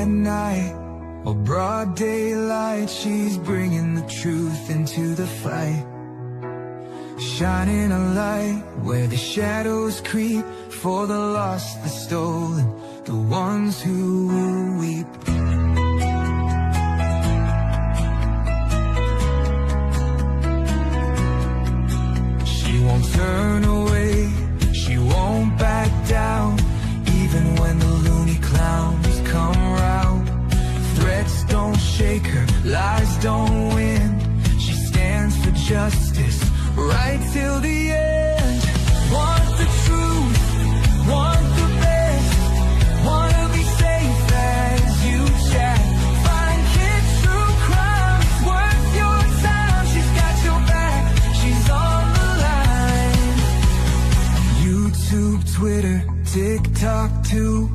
at night or broad daylight, she's bringing the truth into the fight. Shining a light where the shadows creep, for the lost, the stolen, the ones who will weep. She won't turn away, she won't back down, even when the loony clowns come round. Threats don't shake her, lies don't win. She stands for justice, right till the end. Want the truth, want the best, wanna be safe as you chat. Find kids true crime, it's worth your time. She's got your back, she's on the line. YouTube, Twitter, TikTok too,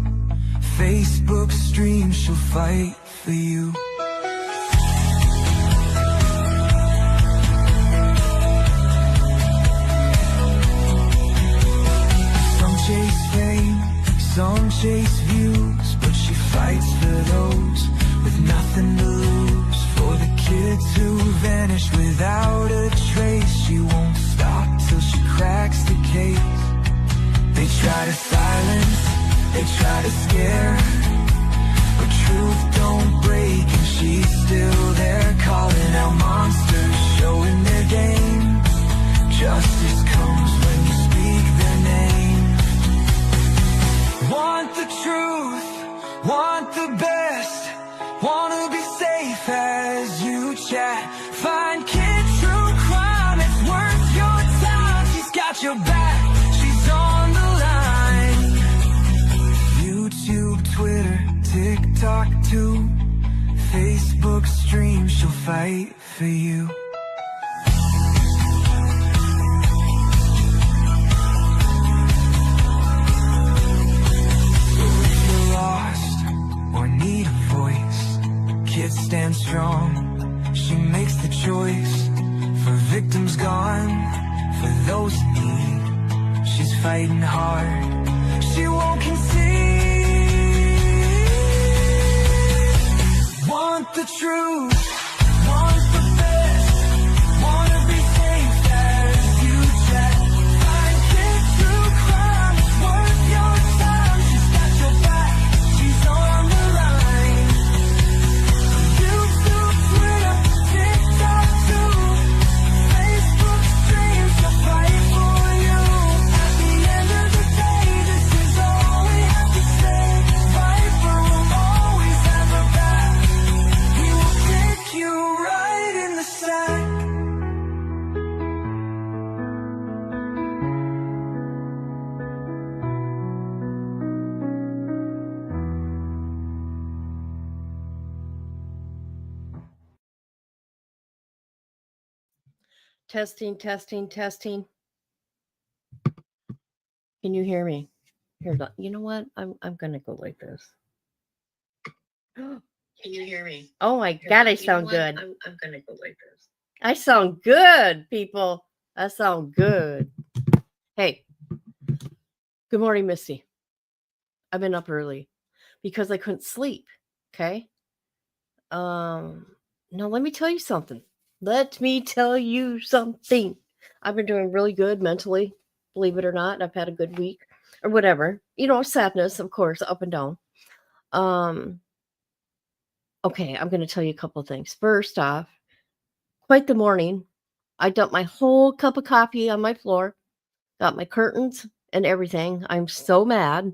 Facebook stream, she'll fight for you. Chase fame, some chase views, but she fights for those with nothing to lose. For the kids who vanish without a trace, she won't stop till she cracks the case. They try to silence, they try to scare, but truth don't break and she's still there, calling out monsters, showing their game. Justice comes when you speak their name. Want the truth, want the best, wanna be safe as you chat. Find kid true crime, it's worth your time. She's got your back, she's on the line. YouTube, Twitter, TikTok too, Facebook stream, she'll fight for you. Need a voice, kids stand strong, she makes the choice. For victims gone, for those in need, she's fighting hard, she won't concede. Want the truth, want the best, wanna be safe as you chat. Find kids true crime, it's worth your time. She's got your back, she's on the line. YouTube, Twitter, TikTok too, Facebook streams, she'll fight for you. At the end of the day, this is all we have to say. Fight for 'em, always have her back. We will pick you right in the sack. Testing, testing, testing. Can you hear me? Here, you know what? I'm gonna go like this. Can you hear me? Oh my God, I sound good. I'm gonna go like this. I sound good, people. I sound good. Hey, good morning, Misty. I've been up early because I couldn't sleep. Okay. Now let me tell you something. Let me tell you something. I've been doing really good mentally, believe it or not. I've had a good week or whatever. You know, sadness, of course, up and down. Okay, I'm going to tell you a couple of things. First off, quite the morning. I dumped my whole cup of coffee on my floor, got my curtains and everything. I'm so mad.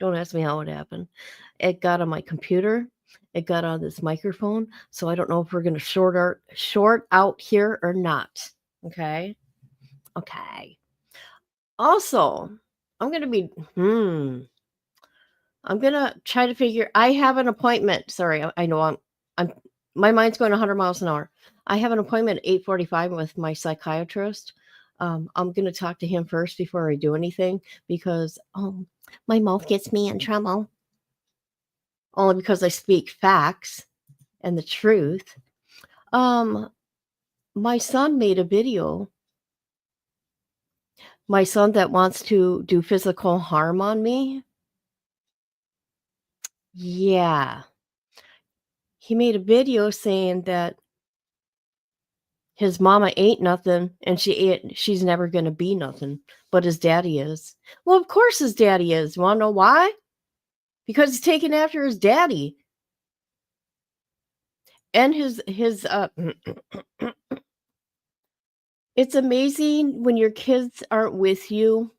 Don't ask me how it happened. It got on my computer. It got on this microphone. So I don't know if we're going to short out here or not. Okay. Okay. Also, I'm going to be, I'm going to try to figure, I have an appointment. Sorry. I know I'm my mind's going 100 miles an hour. I have an appointment at 8:45 with my psychiatrist. I'm going to talk to him first before I do anything because my mouth gets me in trouble. Only because I speak facts and the truth. My son made a video. My son that wants to do physical harm on me. Yeah. He made a video saying that his mama ain't nothing and she's never going to be nothing, but his daddy is. Well, of course his daddy is. You want to know why? Because he's taking after his daddy. And his it's amazing when your kids aren't with you.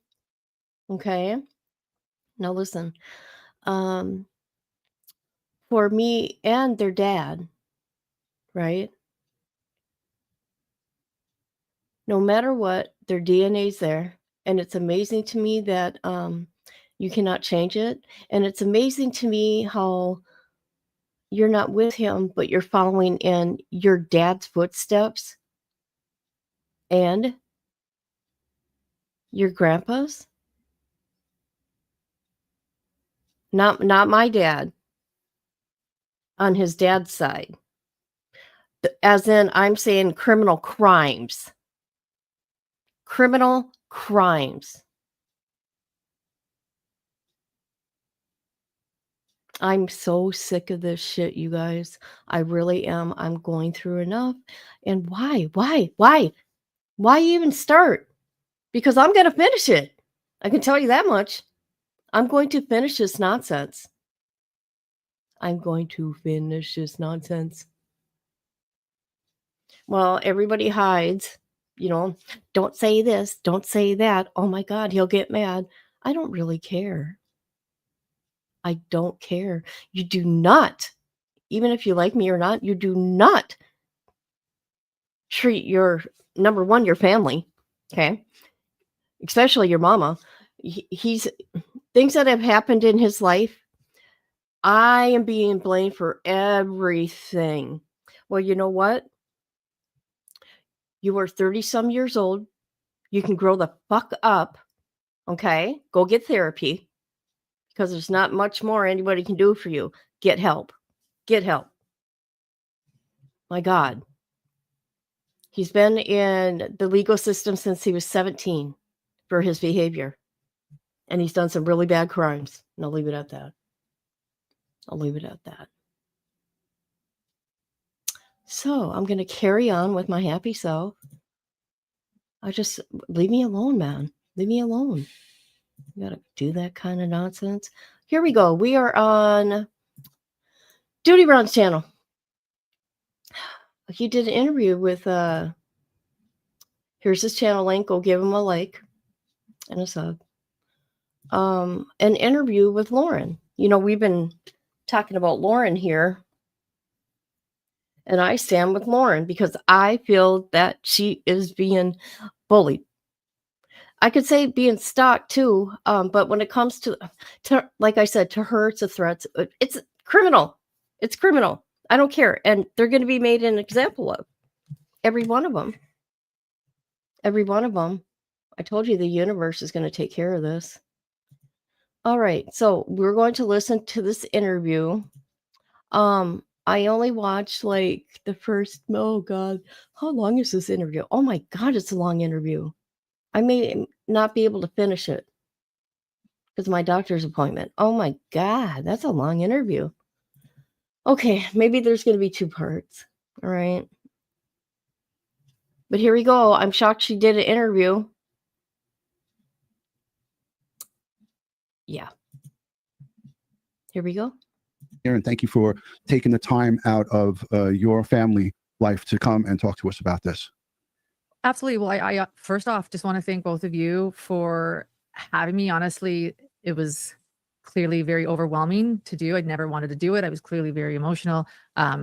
Okay? Now listen. Um for me and their dad, right? No matter what, their DNA's there. And it's amazing to me that you cannot change it. And it's amazing to me how you're not with him, but you're following in your dad's footsteps and your grandpa's. Not my dad, on his dad's side. As in, I'm saying criminal crimes. Criminal crimes. I'm so sick of this shit, you guys. I really am. I'm going through enough. And why? Why even start? Because I'm going to finish it. I can tell you that much. I'm going to finish this nonsense. I'm going to finish this nonsense. Well, everybody hides, don't say this, don't say that. Oh my God, he'll get mad. I don't really care. I don't care. You do not, even if you like me or not, you do not treat your, number one, your family, okay? Especially your mama. He's, things that have happened in his life, I am being blamed for everything. Well, you know what? You are 30 some years old. You can grow the fuck up. Okay? Go get therapy because there's not much more anybody can do for you. Get help. Get help. My God. He's been in the legal system since he was 17 for his behavior. And he's done some really bad crimes. And I'll leave it at that. So I'm going to carry on with my happy self. Leave me alone, man. Leave me alone. You got to do that kind of nonsense. Here we go. We are on Duty Ron's channel. He did an interview with, here's his channel link. Go give him a like and a sub. An interview with Lauren. We've been talking about Lauren here. And I stand with Lauren because I feel that she is being bullied. I could say being stalked too, but when it comes to, like I said, to her, it's a threat. It's criminal. It's criminal. I don't care. And they're going to be made an example of. Every one of them. Every one of them. I told you the universe is going to take care of this. All right. So we're going to listen to this interview. I only watched like the first, oh God, how long is this interview? Oh my God, it's a long interview. I may not be able to finish it because of my doctor's appointment. Oh my God, that's a long interview. Okay, maybe there's going to be 2 parts. All right. But here we go. I'm shocked she did an interview. Yeah. Here we go. Aaron, thank you for taking the time out of your family life to come and talk to us about this. Absolutely. Well, I first off just want to thank both of you for having me. Honestly, it was clearly very overwhelming to do. I'd never wanted to do it. I was clearly very emotional. I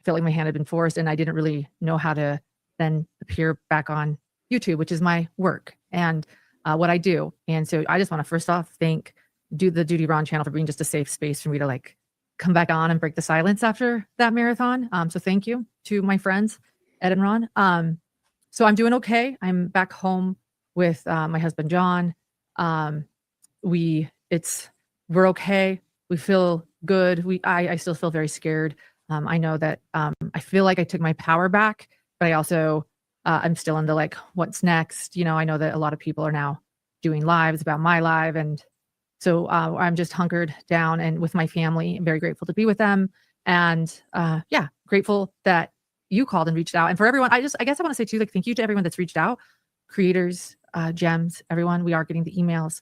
felt like my hand had been forced, and I didn't really know how to then appear back on YouTube, which is my work and what I do. And so I just want to first off thank the Duty Ron channel for being just a safe space for me to like come back on and break the silence after that marathon. So thank you to my friends, Ed and Ron. So I'm doing okay. I'm back home with my husband, John. We're okay. We feel good. I still feel very scared. I know that I feel like I took my power back, but I also I'm still into like what's next. I know that a lot of people are now doing lives about my life, and So I'm just hunkered down and with my family. I'm very grateful to be with them. And yeah, grateful that you called and reached out. And for everyone, I guess I want to say too, like, thank you to everyone that's reached out, creators, gems, everyone. We are getting the emails.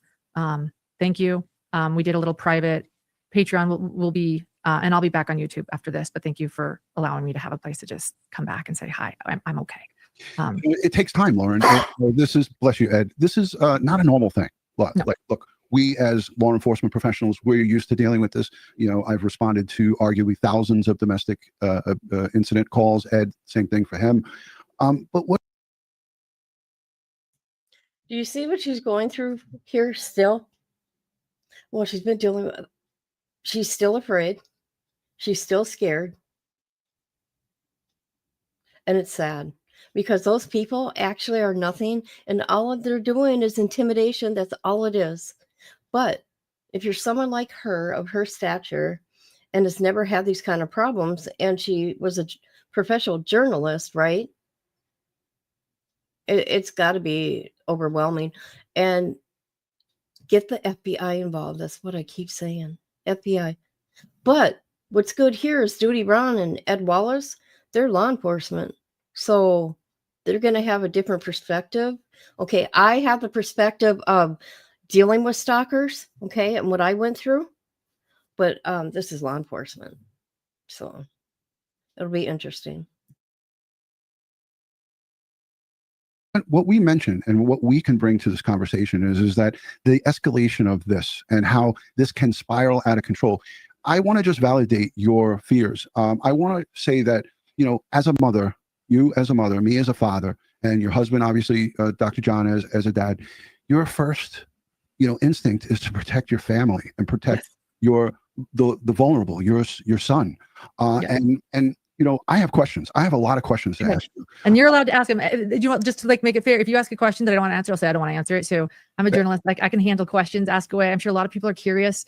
Thank you. We did a little private Patreon. Will be, and I'll be back on YouTube after this. But thank you for allowing me to have a place to just come back and say hi. I'm okay. It takes time, Lauren. This is, bless you, Ed. This is not a normal thing. Look, No. look, we as law enforcement professionals, we're used to dealing with this. You know, I've responded to arguably thousands of domestic incident calls. Ed, same thing for him. But what? Do you see what she's going through here still? Well, she's been dealing with, she's still afraid. She's still scared. And it's sad because those people actually are nothing. And all they're doing is intimidation. That's all it is. But if you're someone like her, of her stature, and has never had these kind of problems, and she was a professional journalist, right? It's got to be overwhelming. And get the FBI involved. That's what I keep saying. FBI. But what's good here is Judy Brown and Ed Wallace, they're law enforcement. So they're going to have a different perspective. Okay, I have the perspective of dealing with stalkers, okay, and what I went through. But this is law enforcement. So it'll be interesting. What we mentioned and what we can bring to this conversation is that the escalation of this and how this can spiral out of control. I want to just validate your fears. I want to say that, you know, as a mother, you as a mother, me as a father, and your husband, obviously, Dr. John as a dad, your first, you know, instinct is to protect your family and protect the vulnerable, your son, and you know, I have questions. I have a lot of questions to ask you. And you're allowed to ask them. Do you want, just to like make it fair? If you ask a question that I don't want to answer, I'll say I don't want to answer it. So I'm a journalist. Like, I can handle questions. Ask away. I'm sure a lot of people are curious.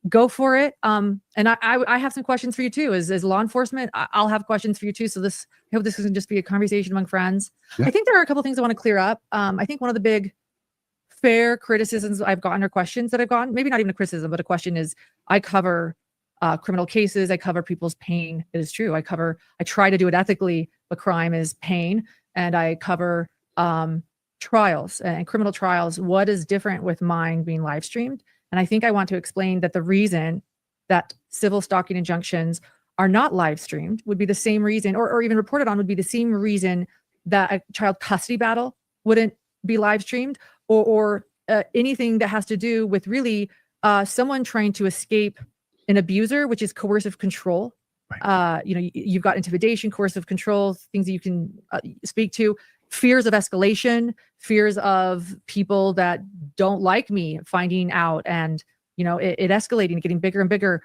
Go for it. And I have some questions for you too. As law enforcement, I'll have questions for you too. So I hope this isn't just be a conversation among friends. Yeah. I think there are a couple things I want to clear up. I think one of the big fair criticisms I've gotten, or questions that I've gotten, maybe not even a criticism, but a question, is I cover criminal cases. I cover people's pain. It is true. I try to do it ethically, but crime is pain. And I cover trials and criminal trials. What is different with mine being live streamed? And I think I want to explain that the reason that civil stalking injunctions are not live streamed would be the same reason, or even reported on, would be the same reason that a child custody battle wouldn't be live streamed, or anything that has to do with really someone trying to escape an abuser, which is coercive control. Right. You know, you've got intimidation, coercive control, things that you can speak to, fears of escalation, fears of people that don't like me finding out, and, you know, it escalating, getting bigger and bigger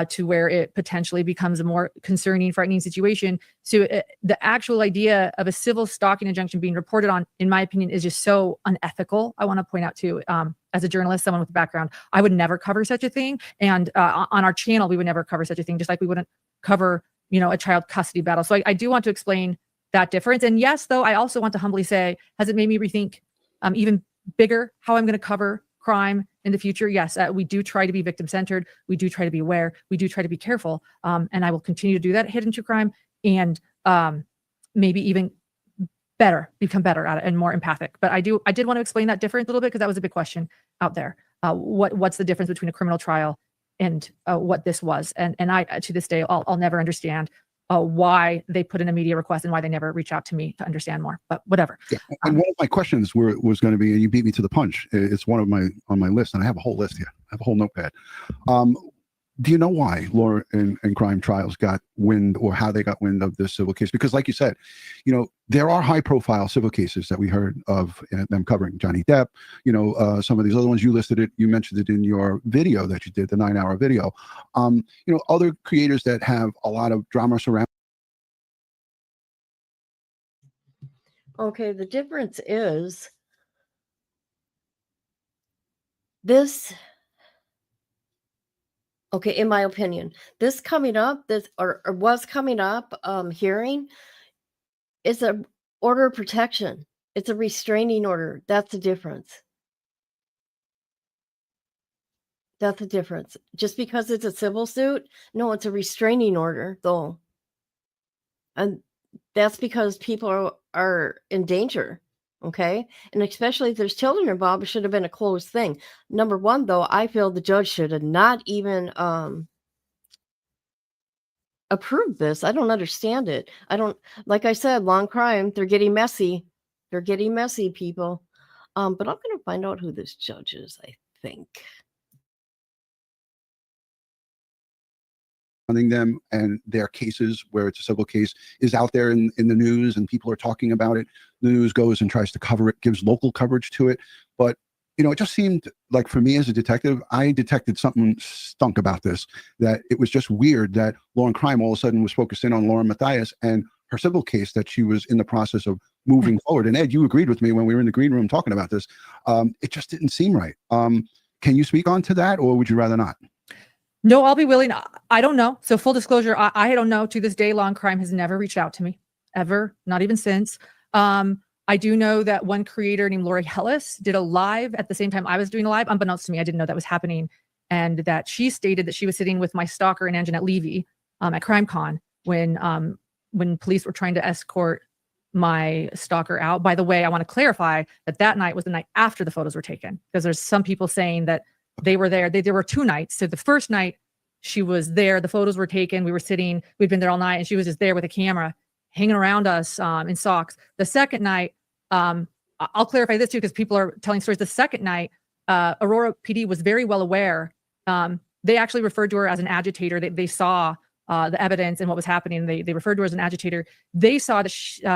to where it potentially becomes a more concerning, frightening situation. So the actual idea of a civil stalking injunction being reported on, in my opinion, is just so unethical. I want to point out too, as a journalist, someone with a background, I would never cover such a thing. And on our channel, we would never cover such a thing, just like we wouldn't cover, you know, a child custody battle. So I do want to explain that difference. And yes, though, I also want to humbly say, has it made me rethink even bigger how I'm going to cover crime in the future? Yes, we do try to be victim-centered. We do try to be aware. We do try to be careful. And I will continue to do that, hidden to crime, and maybe even become better at it and more empathic. But I did want to explain that difference a little bit, because that was a big question out there. What's the difference between a criminal trial and what this was? And I, to this day, I'll never understand why they put in a media request and why they never reach out to me to understand more, but whatever. Yeah. And one of my questions was going to be, and you beat me to the punch. It's one of on my list, and I have a whole list here. I have a whole notepad. Do you know why law and crime trials got wind, or how they got wind of this civil case? Because like you said, you know, there are high profile civil cases that we heard of them covering. Johnny Depp, you know, some of these other ones, you listed it, you mentioned it in your video that you did, the 9-hour video. You know, other creators that have a lot of drama surrounding. Okay, the difference is this. Okay, in my opinion, this coming up, or was coming up, hearing, is a order of protection. It's a restraining order. That's the difference. That's the difference. Just because it's a civil suit, no, it's a restraining order, though. And that's because people are in danger. Okay. And especially if there's children involved, it should have been a closed thing. Number one, though, I feel the judge should have not even approved this. I don't understand it. I don't, like I said, long crime. They're getting messy. They're getting messy, people. But I'm going to find out who this judge is, I think. Them and their cases where it's a civil case is out there in the news and people are talking about it. The news goes and tries to cover it, gives local coverage to it. But, you know, it just seemed like for me as a detective, I detected something stunk about this, that it was just weird that Law and Crime all of a sudden was focused in on Lauren Matthias and her civil case that she was in the process of moving forward. And Ed, you agreed with me when we were in the green room talking about this. It just didn't seem right. Can you speak on to that, or would you rather not? No, I'll be willing. I don't know. So full disclosure, I don't know. To this day, Law and Crime has never reached out to me, ever, not even since. I do know that one creator named Lori Hellis did a live at the same time I was doing a live. Unbeknownst to me, I didn't know that was happening. And that she stated that she was sitting with my stalker and Anjanette Levy at CrimeCon when police were trying to escort my stalker out. By the way, I want to clarify that that night was the night after the photos were taken, because there's some people saying that they were there. There were 2 nights. So the first night she was there, the photos were taken. We were sitting, we'd been there all night, and she was just there with a camera hanging around us in socks. The second night, I'll clarify this too, because people are telling stories. The second night, Aurora PD was very well aware. They actually referred to her as an agitator. They saw the evidence and what was happening. They referred to her as an agitator. They saw that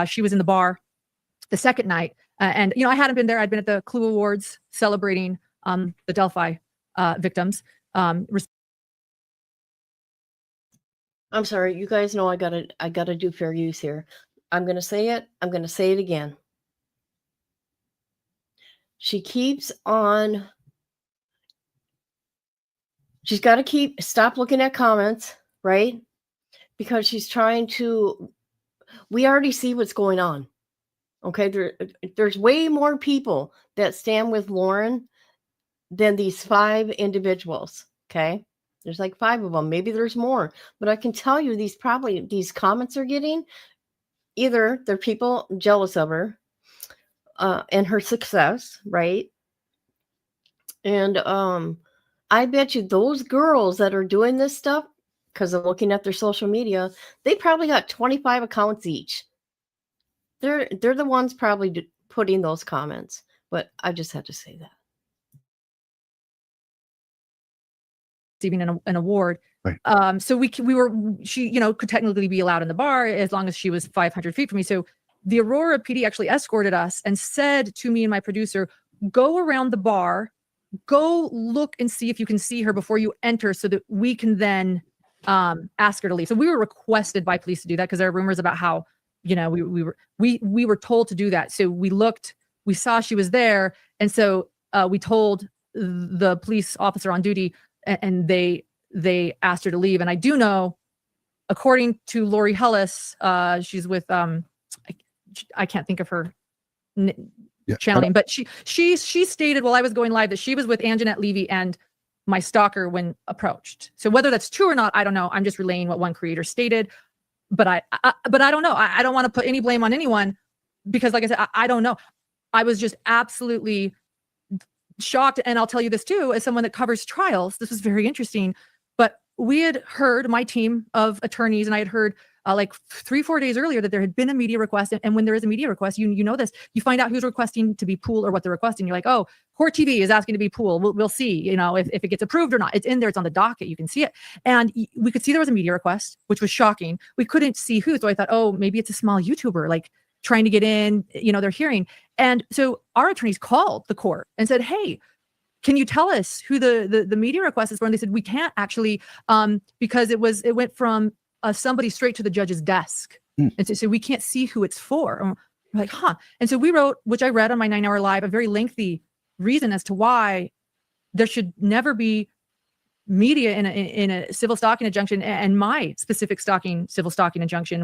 she was in the bar the second night. And, you know, I hadn't been there. I'd been at the Clue Awards celebrating the Delphi victims. I'm sorry, you guys know I gotta do fair use here. I'm gonna say it. I'm gonna say it again. She keeps on. She's got to stop looking at comments, right? Because she's trying to. We already see what's going on. Okay, there's way more people that stand with Lauren than these 5 individuals. Okay. There's like 5 of them. Maybe there's more, but I can tell you these comments are getting, either they're people jealous of her and her success, right? And I bet you those girls that are doing this stuff, because I'm looking at their social media, they probably got 25 accounts each. They're the ones probably putting those comments, but I just had to say that. Receiving an award. Right. So she, you know, could technically be allowed in the bar as long as she was 500 feet from me. So the Aurora PD actually escorted us and said to me and my producer, go around the bar, go look and see if you can see her before you enter so that we can then ask her to leave. So we were requested by police to do that because there are rumors about how, you know, we were told to do that. So we looked, we saw she was there. And so we told the police officer on duty, and they asked her to leave. And I do know, according to Lori Hellis, she's with I can't think of her channel name, but she stated while I was going live that she was with Anjanette Levy and my stalker when approached. So whether that's true or not, I don't know. I'm just relaying what one creator stated. But I don't know. I don't want to put any blame on anyone because, like I said, I don't know. I was just absolutely shocked. And I'll tell you this too, as someone that covers trials, this was very interesting. But we had heard, my team of attorneys, and I had heard like 3-4 days earlier that there had been a media request. And when there is a media request, you know this, you find out who's requesting to be pool or what they're requesting. You're like, oh, Court TV is asking to be pool. We'll see, you know, if it gets approved or not. It's in there. It's on the docket. You can see it. And we could see there was a media request, which was shocking. We couldn't see who. So I thought, oh, maybe it's a small YouTuber, like trying to get in, you know, their hearing. And so our attorneys called the court and said, hey, can you tell us who the media request is for? And they said, we can't actually, because it went from somebody straight to the judge's desk. And so we can't see who it's for. And we're like, huh. And so we wrote, which I read on my 9-hour live, a very lengthy reason as to why there should never be media in a civil stalking injunction, and my specific civil stalking injunction.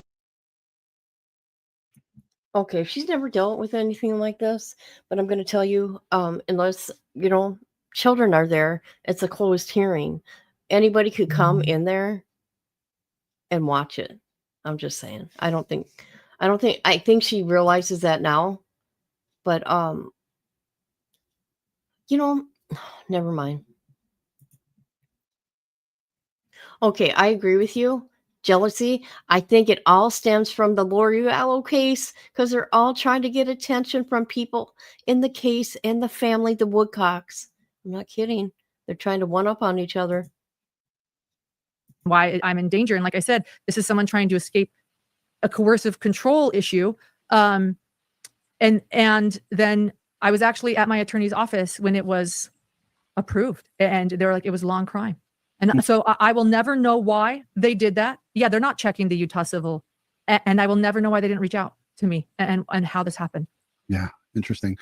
Okay, she's never dealt with anything like this, but I'm going to tell you, unless, you know, children are there. It's a closed hearing. Anybody could come in there and watch it. I'm just saying. I think she realizes that now, but never mind. Okay, I agree with you. Jealousy. I think it all stems from the Lori Vallow case because they're all trying to get attention from people in the case and the family, the Woodcocks. I'm not kidding. They're trying to one up on each other. Why I'm in danger. And like I said, this is someone trying to escape a coercive control issue. And then I was actually at my attorney's office when it was approved, and they were like, it was a long crime. And so I will never know why they did that. Yeah, they're not checking the Utah Civil, and I will never know why they didn't reach out to me and how this happened. Yeah, interesting.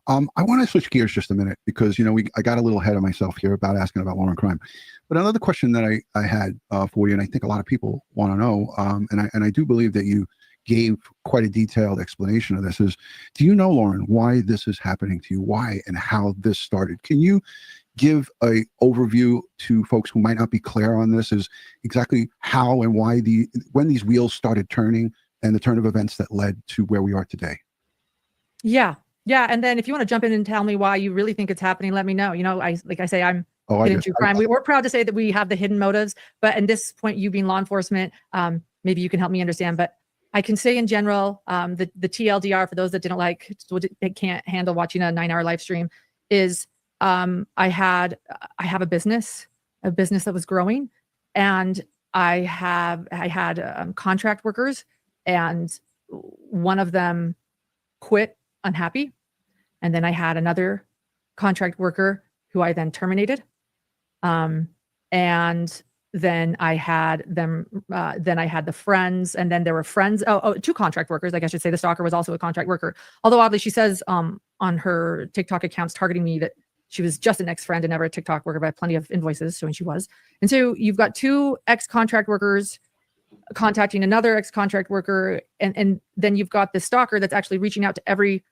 I want to switch gears just a minute because I got a little ahead of myself here about asking about war and crime. But another question that I had for you, and I think a lot of people want to know, and I do believe that you gave quite a detailed explanation of this, is, do you know, Lauren, why this is happening to you? Why and how this started? Can you give a overview to folks who might not be clear on this, is exactly how and why when these wheels started turning and the turn of events that led to where we are today? Yeah. And then if you want to jump in and tell me why you really think it's happening, let me know. I'm getting true crime. We're proud to say that we have the hidden motives, but at this point, you being law enforcement, maybe you can help me understand. But I can say in general, the TLDR, for those that can't handle watching a 9-hour live stream, is I have a business that was growing, and I had contract workers, and one of them quit unhappy. And then I had another contract worker who I then terminated. And then I had them, then I had the friends, and then there were friends. Two contract workers. Like I should say, the stalker was also a contract worker. Although oddly, she says on her TikTok accounts targeting me that she was just an ex-friend and never a TikTok worker, but I have plenty of invoices. So, and she was. And so you've got two ex-contract workers contacting another ex-contract worker. And then you've got the stalker that's actually reaching out to every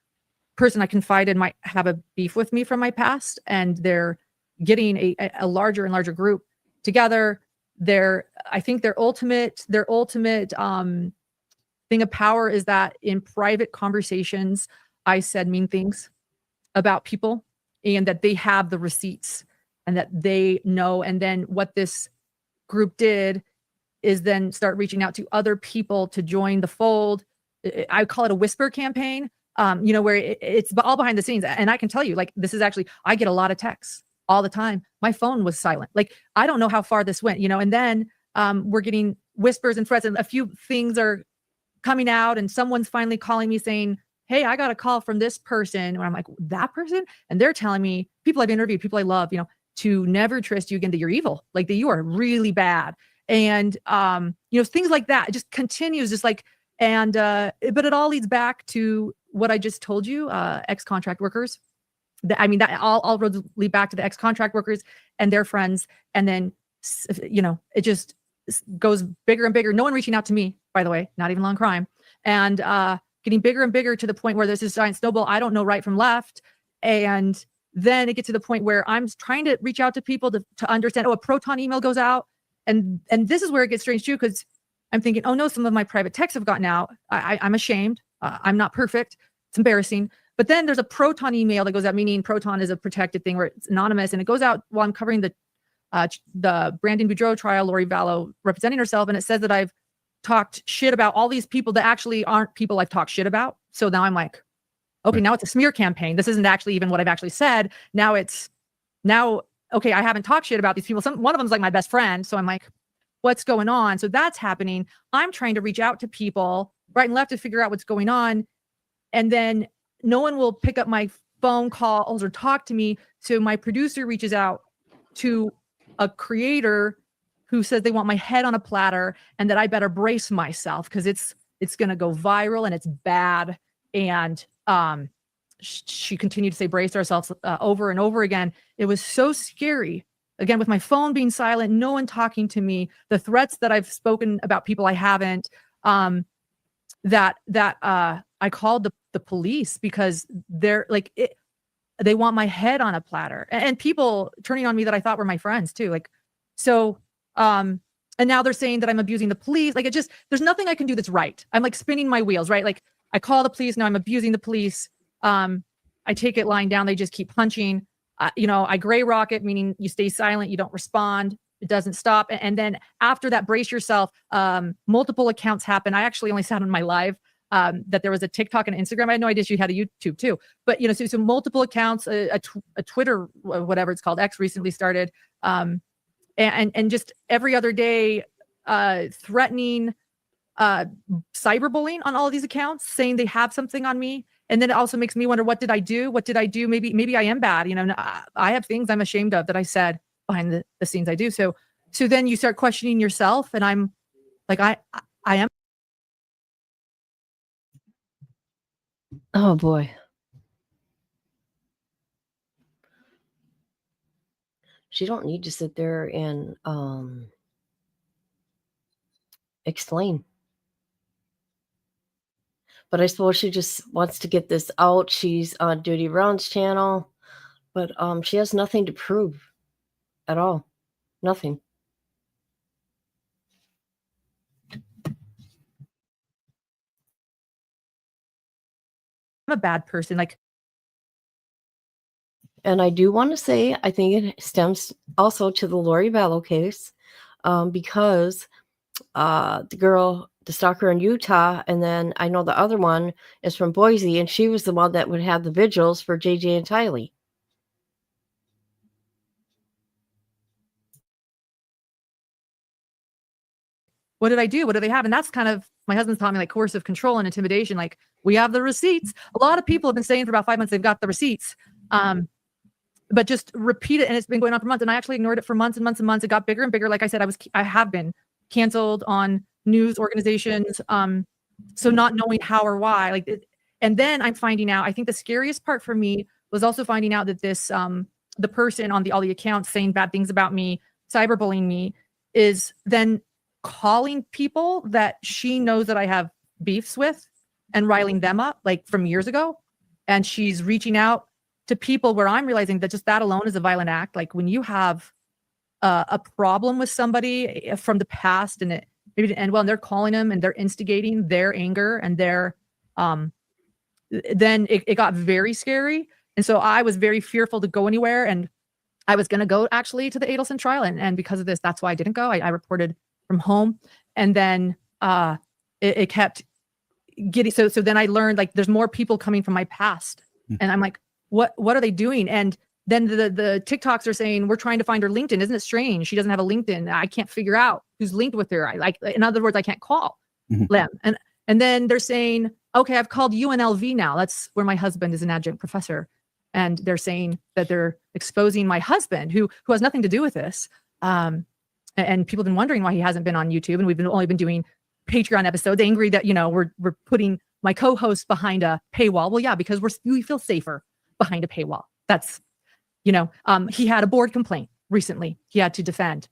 person I confided might have a beef with me from my past. And they're getting a larger and larger group together. I think their ultimate thing of power is that in private conversations, I said mean things about people, and that they have the receipts and that they know. And then what this group did is then start reaching out to other people to join the fold. I call it a whisper campaign, where it's all behind the scenes. And I can tell you, like, this is actually, I get a lot of texts all the time. My phone was silent. Like, I don't know how far this went, and then we're getting whispers and threats, and a few things are coming out, and someone's finally calling me saying, hey, I got a call from this person. And I'm like, that person? And they're telling me, people I've interviewed, people I love, to never trust you again, that you're evil, like that you are really bad. And, things like that. It just continues, just like, but it all leads back to what I just told you, ex-contract workers. That all roads lead back to the ex-contract workers and their friends. And then, it just goes bigger and bigger. No one reaching out to me, by the way, not even law and crime. And, getting bigger and bigger to the point where there's this giant snowball. I don't know right from left. And then it gets to the point where I'm trying to reach out to people to understand, a Proton email goes out. And this is where it gets strange too, because I'm thinking, oh no, some of my private texts have gotten out. I'm ashamed. I'm not perfect. It's embarrassing. But then there's a Proton email that goes out, meaning Proton is a protected thing where it's anonymous, and it goes out while I'm covering the Brandon Boudreaux trial, Lori Vallow representing herself. And it says that I've talked shit about all these people that actually aren't people I've talked shit about. So now I'm like, okay, now it's a smear campaign. This isn't actually even what I've actually said. Okay, I haven't talked shit about these people. One of them's like my best friend. So I'm like, what's going on? So that's happening. I'm trying to reach out to people right and left to figure out what's going on. And then no one will pick up my phone calls or talk to me. So my producer reaches out to a creator who says they want my head on a platter and that I better brace myself because it's going to go viral and it's bad. And she continued to say, brace ourselves over and over again. It was so scary. Again, with my phone being silent, no one talking to me, the threats that I've spoken about people I haven't, that I called the police because they're like, they want my head on a platter, and people turning on me that I thought were my friends too. Like, so, and now they're saying that I'm abusing the police. Like, there's nothing I can do that's right. I'm like spinning my wheels, right? Like, I call the police, now I'm abusing the police. I take it lying down, they just keep punching. I gray rocket, meaning you stay silent, you don't respond, it doesn't stop. And then after that, brace yourself. Multiple accounts happen. I actually only said on my live that there was a TikTok and Instagram. I had no idea she had a YouTube too. But so multiple accounts, a Twitter, whatever it's called, X recently started, and just every other day, threatening, cyberbullying on all of these accounts, saying they have something on me. And then it also makes me wonder, what did I do? What did I do? Maybe I am bad. I have things I'm ashamed of that I said behind the scenes I do. So then you start questioning yourself, and I'm like, I am. Oh boy. She don't need to sit there and explain. But I suppose she just wants to get this out. She's on Duty Round's channel, but she has nothing to prove at all. Nothing. I'm a bad person. Like, and I do want to say, I think it stems also to the Lori Vallow case, because the stalker in Utah, and then I know the other one is from Boise, and she was the one that would have the vigils for JJ and Tylee. what did I do? What do they have? And that's kind of, my husband's taught me, like, coercive control and intimidation. Like, we have the receipts. A lot of people have been saying for about 5 months they've got the receipts. But just repeat it, and it's been going on for months. And I actually ignored it for months and months and months. It got bigger and bigger. Like I said, I have been canceled on news organizations. So not knowing how or why, and then I'm finding out, I think the scariest part for me was also finding out that this, the person on all the accounts saying bad things about me, cyberbullying me, is then calling people that she knows that I have beefs with and riling them up, like from years ago. And she's reaching out to people where I'm realizing that just that alone is a violent act. Like, when you have a problem with somebody from the past, and it maybe didn't end well, and they're calling them and they're instigating their anger and their, then it got very scary. And so I was very fearful to go anywhere. And I was going to go actually to the Adelson trial. And because of this, that's why I didn't go. I reported from home. And then it kept getting, so then I learned, like, there's more people coming from my past. And I'm like, what are they doing? And then the TikToks are saying, we're trying to find her LinkedIn. Isn't it strange? She doesn't have a LinkedIn. I can't figure out who's linked with her. In other words, I can't call them. And then they're saying, okay, I've called UNLV now. That's where my husband is an adjunct professor. And they're saying that they're exposing my husband, who has nothing to do with this. And people have been wondering why he hasn't been on YouTube. And we've only been doing Patreon episodes, angry that, we're putting my co-host behind a paywall. Well, yeah, because we feel safer behind a paywall. That's, he had a board complaint recently he had to defend,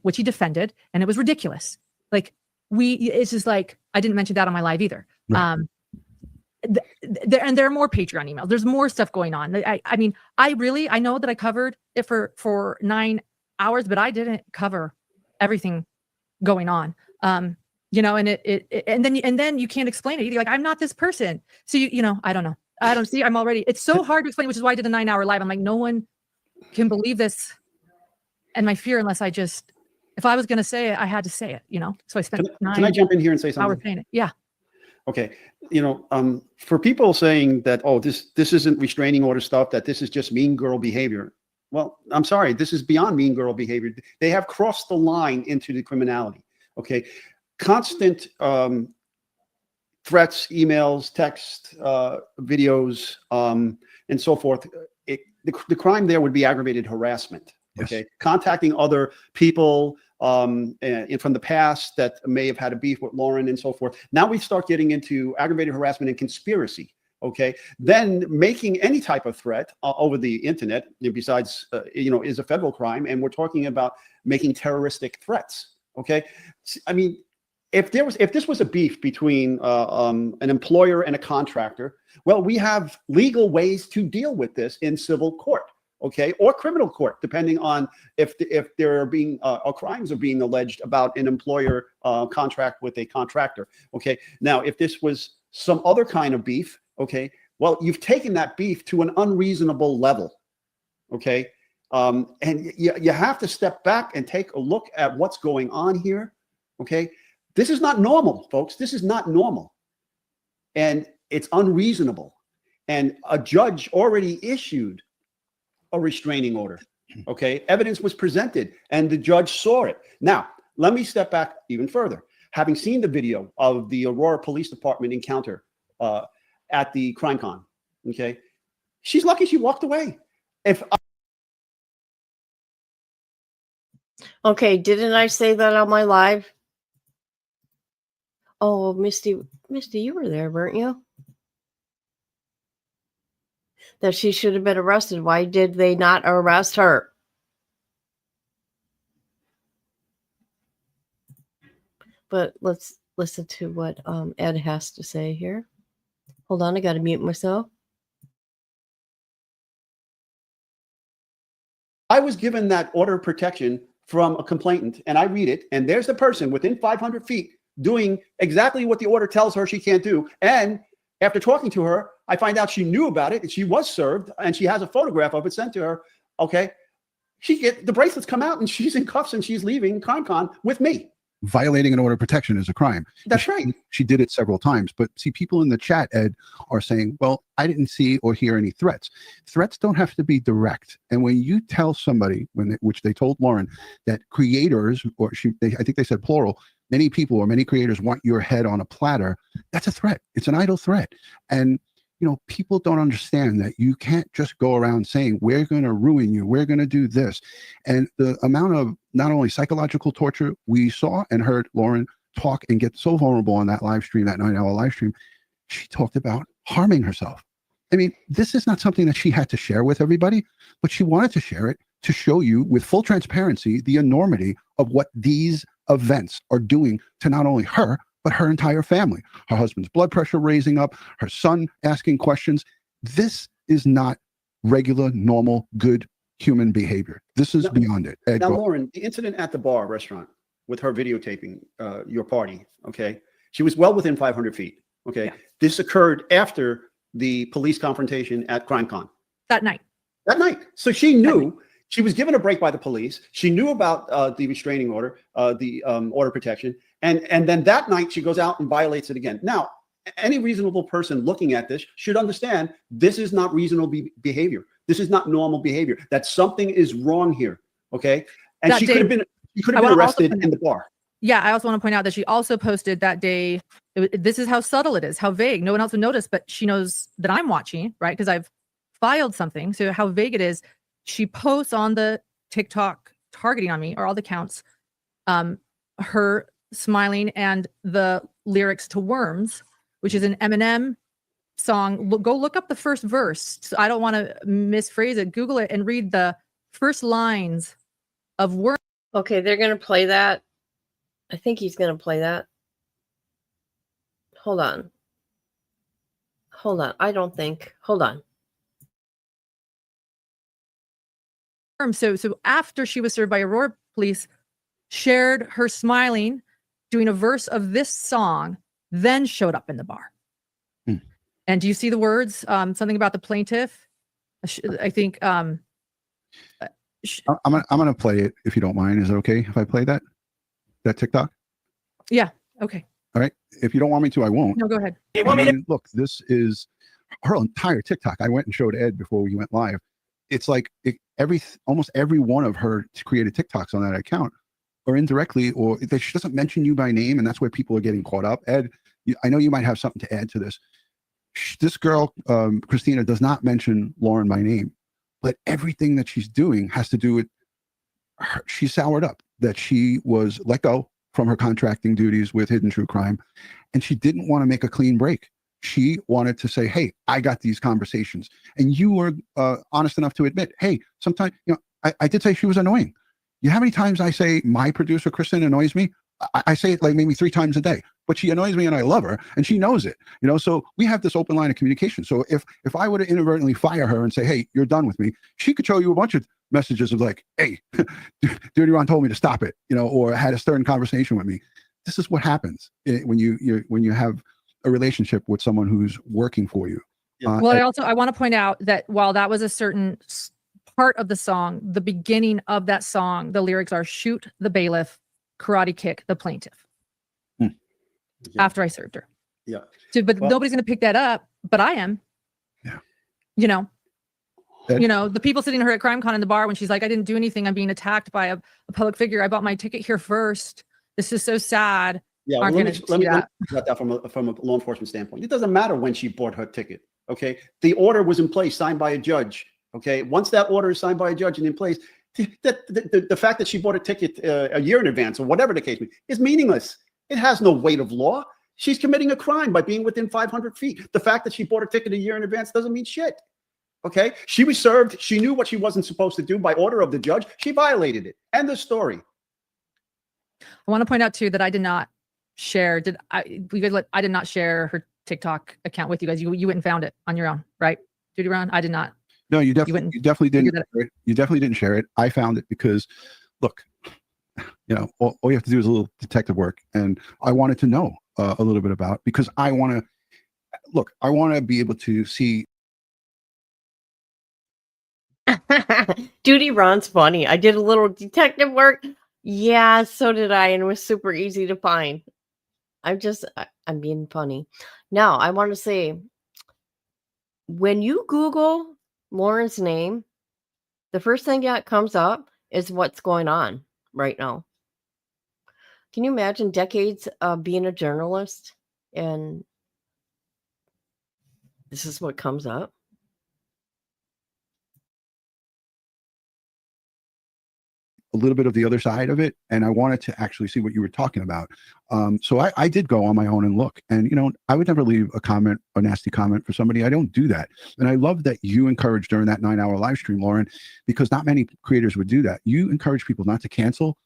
which he defended, and it was ridiculous. Like, it's just like, I didn't mention that on my live either. Right. There are more Patreon emails. There's more stuff going on. I mean, I know that I covered it for 9 hours, but I didn't cover everything going on. And then you can't explain it. You're like, I'm not this person. So I don't know. I don't see. It's so hard to explain, which is why I did a 9-hour live. I'm like, no one can believe this. And my fear, unless if I was going to say it, I had to say it, So I spent Can I jump in here and say something? hours saying it. Yeah. Okay. For people saying that, oh, this isn't restraining order stuff, that this is just mean girl behavior. Well, I'm sorry. This is beyond mean girl behavior. They have crossed the line into the criminality. Okay. Constant threats, emails, text, videos, and so forth. The crime there would be aggravated harassment. Okay. Yes. Contacting other people from the past that may have had a beef with Lauren and so forth. Now we start getting into aggravated harassment and conspiracy. Okay. Then making any type of threat over the internet, besides, is a federal crime. And we're talking about making terroristic threats. Okay. I mean, if this was a beef between an employer and a contractor, well, we have legal ways to deal with this in civil court, okay, or criminal court, depending on if there are being or crimes are being alleged about an employer contract with a contractor. Okay, now if this was some other kind of beef, okay, well, you've taken that beef to an unreasonable level, okay, and you have to step back and take a look at what's going on here, okay. This is not normal, folks. This is not normal. And it's unreasonable. And a judge already issued a restraining order. Okay. Evidence was presented and the judge saw it. Now, let me step back even further. Having seen the video of the Aurora Police Department encounter at the crime con, okay, she's lucky she walked away. Okay, didn't I say that on my live? Oh, Misty, you were there, weren't you? That she should have been arrested. Why did they not arrest her? But let's listen to what Ed has to say here. Hold on, I got to mute myself. I was given that order of protection from a complainant, and I read it, and there's the person within 500 feet doing exactly what the order tells her she can't do. And after talking to her, I find out she knew about it and she was served and she has a photograph of it sent to her. Okay. The bracelets come out and she's in cuffs and she's leaving CrimeCon with me. Violating an order of protection is a crime. That's right. She did it several times. But see, people in the chat, Ed, are saying, well, I didn't see or hear any threats. Threats don't have to be direct. And when you tell somebody, which they told Lauren, that creators, I think they said plural, many people or many creators want your head on a platter, that's a threat. It's an idle threat. And, people don't understand that you can't just go around saying, we're going to ruin you, we're going to do this. And the amount of not only psychological torture we saw and heard Lauren talk and get so vulnerable on that live stream, that 9-hour live stream, she talked about harming herself. I mean, this is not something that she had to share with everybody, but she wanted to share it to show you with full transparency the enormity of what these events are doing to not only her, but her entire family. Her husband's blood pressure raising up, her son asking questions. This is not regular, normal, good human behavior. This is beyond it. Ed, now, Lauren, the incident at the bar restaurant with her videotaping your party, okay, she was well within 500 feet, okay? Yeah. This occurred after the police confrontation at CrimeCon. That night. So she knew. She was given a break by the police. She knew about the restraining order, the order of protection. And then that night she goes out and violates it again. Now, any reasonable person looking at this should understand this is not reasonable behavior. This is not normal behavior. That something is wrong here. Okay. And she could have been arrested in the bar. Yeah. I also want to point out that she also posted that day. This is how subtle it is, how vague. No one else would notice, but she knows that I'm watching, right? Because I've filed something. So how vague it is. She posts on the TikTok targeting on me, or all the accounts, her smiling and the lyrics to Worms, which is an Eminem song. Go look up the first verse. So I don't want to misphrase it. Google it and read the first lines of Worms. Okay, they're going to play that. I think he's going to play that. Hold on. I don't think. Hold on. So after she was served by Aurora Police, shared her smiling, doing a verse of this song, then showed up in the bar. And do you see the words? Something about the plaintiff. I think. I'm gonna play it if you don't mind. Is it okay if I play that TikTok? Yeah. Okay. All right. If you don't want me to, I won't. No, go ahead. Look, this is her entire TikTok. I went and showed Ed before we went live. It's like almost every one of her created TikToks on that account, or indirectly, or she doesn't mention you by name, and that's where people are getting caught up. Ed, I know you might have something to add to this. This girl, Christina, does not mention Lauren by name, but everything that she's doing has to do with her. She soured up that she was let go from her contracting duties with Hidden True Crime, and she didn't want to make a clean break. She wanted to say, hey, I got these conversations. And you were honest enough to admit, hey, sometimes, I did say she was annoying. You know how many times I say my producer, Kristen, annoys me? I say it like maybe 3 times a day, but she annoys me and I love her and she knows it, so we have this open line of communication. So if I were to inadvertently fire her and say, hey, you're done with me, she could show you a bunch of messages of like, hey, Duty Ron told me to stop it, or had a stern conversation with me. This is what happens when you have a relationship with someone who's working for you. Well, I want to point out that while that was a certain part of the song, the beginning of that song, the lyrics are shoot the bailiff, karate kick the plaintiff. After I served her. Yeah. So, but nobody's going to pick that up, but I am. Yeah. The people sitting her at CrimeCon in the bar when she's like, I didn't do anything. I'm being attacked by a public figure. I bought my ticket here first. This is so sad. Yeah, Aren't let gonna me see talk that. about that from a law enforcement standpoint. It doesn't matter when she bought her ticket. Okay, the order was in place, signed by a judge. Okay, once that order is signed by a judge and in place, the fact that she bought a ticket a year in advance or whatever the case may be is meaningless. It has no weight of law. She's committing a crime by being within 500 feet. The fact that she bought a ticket a year in advance doesn't mean shit. Okay, she was served. She knew what she wasn't supposed to do by order of the judge. She violated it. End of story. I want to point out too that I did not share. I did not share her TikTok account with you guys. You went and found it on your own, right? Duty Ron? I did not. No, you definitely didn't. You definitely didn't share it. I found it because, look, all you have to do is a little detective work, and I wanted to know a little bit about, because I want to be able to see. Duty Ron's funny. I did a little detective work. Yeah, so did I, and it was super easy to find. I'm being funny. Now, I want to say, when you Google Lauren's name, the first thing that comes up is what's going on right now. Can you imagine decades of being a journalist and this is what comes up? A little bit of the other side of it, and I wanted to actually see what you were talking about. So I did go on my own and look, and I would never leave a nasty comment for somebody. I don't do that, and I love that you encouraged during that 9-hour live stream, Lauren, because not many creators would do that. You encourage people not to cancel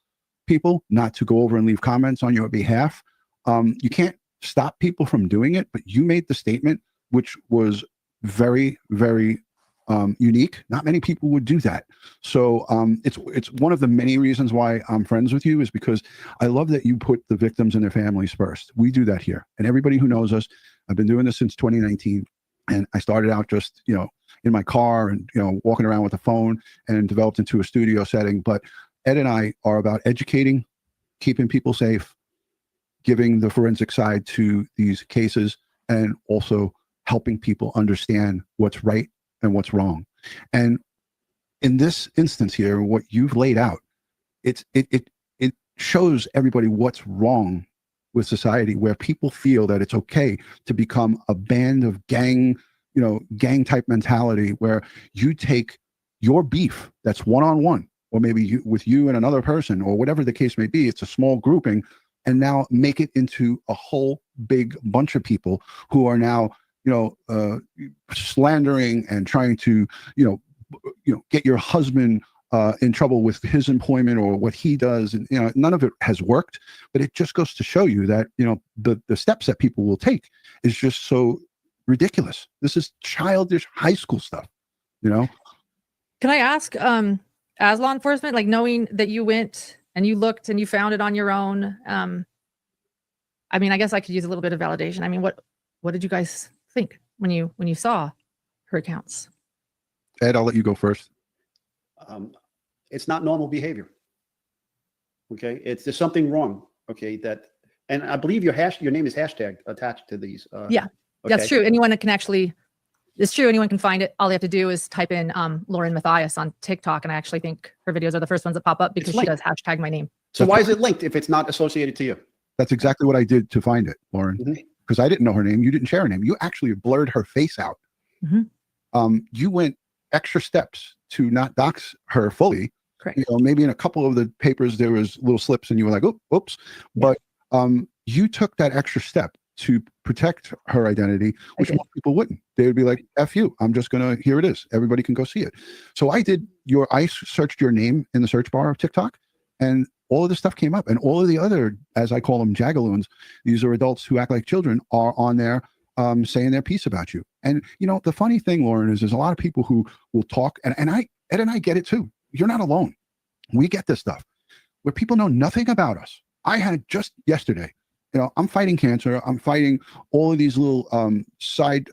people, not to go over and leave comments on your behalf. You can't stop people from doing it, but you made the statement, which was very, very unique. Not many people would do that. So it's one of the many reasons why I'm friends with you, is because I love that you put the victims and their families first. We do that here. And everybody who knows us, I've been doing this since 2019. And I started out just, in my car and, walking around with a phone, and developed into a studio setting. But Ed and I are about educating, keeping people safe, giving the forensic side to these cases, and also helping people understand what's right and what's wrong. And in this instance here, what you've laid out, it shows everybody what's wrong with society, where people feel that it's okay to become a band of gang type mentality, where you take your beef that's one-on-one, or maybe with you and another person, or whatever the case may be, it's a small grouping, and now make it into a whole big bunch of people who are now slandering and trying to, get your husband in trouble with his employment or what he does. And, none of it has worked, but it just goes to show you that, the steps that people will take is just so ridiculous. This is childish high school stuff, Can I ask, as law enforcement, like knowing that you went and you looked and you found it on your own, I guess I could use a little bit of validation. What did you guys think when you saw her accounts? Ed, I'll let you go first. It's not normal behavior. Okay, there's something wrong. Okay, and I believe your name is hashtag attached to these. Yeah, okay. That's true. It's true. Anyone can find it. All they have to do is type in Lauren Mathias on TikTok, and I actually think her videos are the first ones that pop up because she does hashtag my name. So why is it linked if it's not associated to you? That's exactly what I did to find it, Lauren. Because I didn't know her name. You didn't share her name. You actually blurred her face out. You went extra steps to not dox her fully. Correct. Maybe in a couple of the papers there was little slips, and you were like, "Oh, oops!" Yeah. But you took that extra step to protect her identity, which most people wouldn't. They would be like, "F you! I'm just gonna. Here it is. Everybody can go see it." So I searched your name in the search bar of TikTok, and all of this stuff came up, and all of the other, as I call them, jagaloons, these are adults who act like children, are on there saying their piece about you. And the funny thing, Lauren, is there's a lot of people who will talk, and Ed and I get it too. You're not alone. We get this stuff where people know nothing about us. I had just yesterday, I'm fighting cancer. I'm fighting all of these little side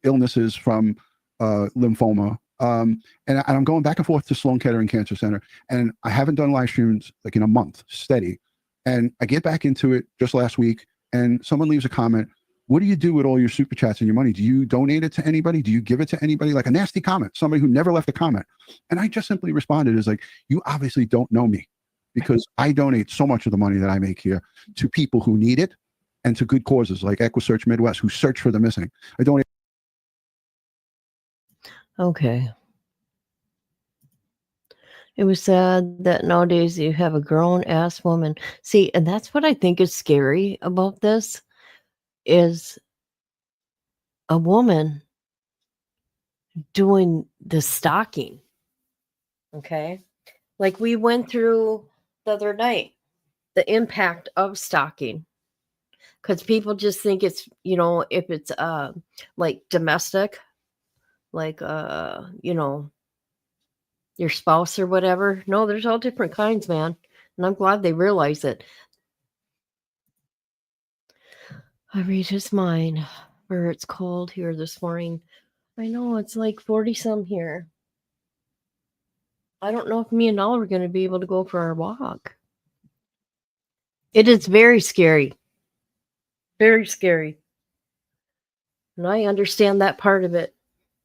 illnesses from lymphoma. And I'm going back and forth to Sloan Kettering Cancer Center, and I haven't done live streams like in a month, steady. And I get back into it just last week, and someone leaves a comment. What do you do with all your super chats and your money? Do you donate it to anybody? Do you give it to anybody? Like a nasty comment, somebody who never left a comment. And I just simply responded as like, you obviously don't know me, because I donate so much of the money that I make here to people who need it and to good causes like EquiSearch Midwest, who search for the missing. I donate. Okay. It was sad that nowadays you have a grown-ass woman. See, and that's what I think is scary about this, is a woman doing the stalking. Okay? Like we went through the other night, the impact of stalking. Because people just think it's, if it's like domestic, like your spouse or whatever. No, there's all different kinds, man. And I'm glad they realize it. I read his mind, where it's cold here this morning. I know it's like 40 some here. I don't know if me and Al are going to be able to go for our walk. It is very scary. Very scary. And I understand that part of it.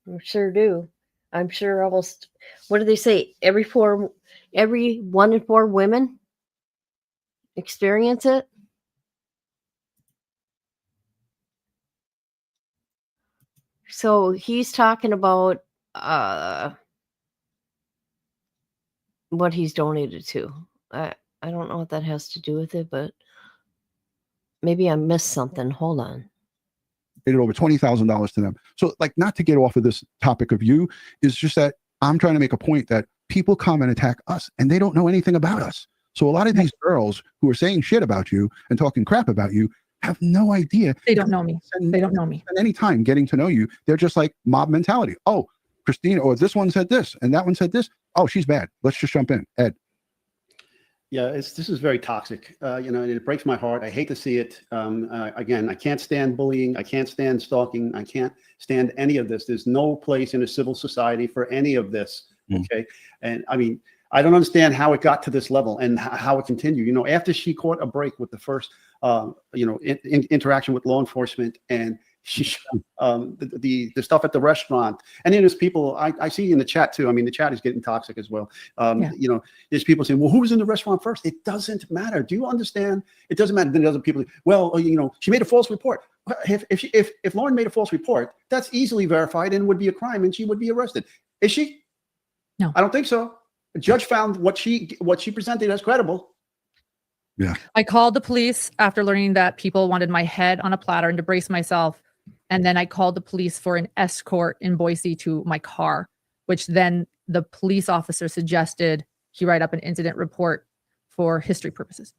I sure do. I'm sure almost, what do they say? Every 1 in 4 women experience it. So he's talking about what he's donated to. I don't know what that has to do with it, but maybe I missed something. Hold on. Over $20,000 to them. So, like, not to get off of this topic of you, is just that I'm trying to make a point that people come and attack us, and they don't know anything about us. So a lot of these girls who are saying shit about you and talking crap about you have no idea. They don't know me. They don't know me. Spend any time getting to know you. They're just like mob mentality. Oh, Christina, or this one said this, and that one said this. Oh, she's bad. Let's just jump in. Ed. Yeah, this is very toxic, and it breaks my heart. I hate to see it. Again, I can't stand bullying. I can't stand stalking. I can't stand any of this. There's no place in a civil society for any of this. Okay. And I mean, I don't understand how it got to this level and how it continued. After she caught a break with the first, interaction with law enforcement, and she, the stuff at the restaurant, and then there's people I see in the chat too. I mean, the chat is getting toxic as well. There's people saying, well, who was in the restaurant first? It doesn't matter. Do you understand? It doesn't matter. Then there's other people, well, she made a false report. If Lauren made a false report, that's easily verified and would be a crime, and she would be arrested. Is she? No, I don't think so. The judge found what she presented as credible. Yeah. I called the police after learning that people wanted my head on a platter and to brace myself. And then I called the police for an escort in Boise to my car, which then the police officer suggested he write up an incident report for history purposes.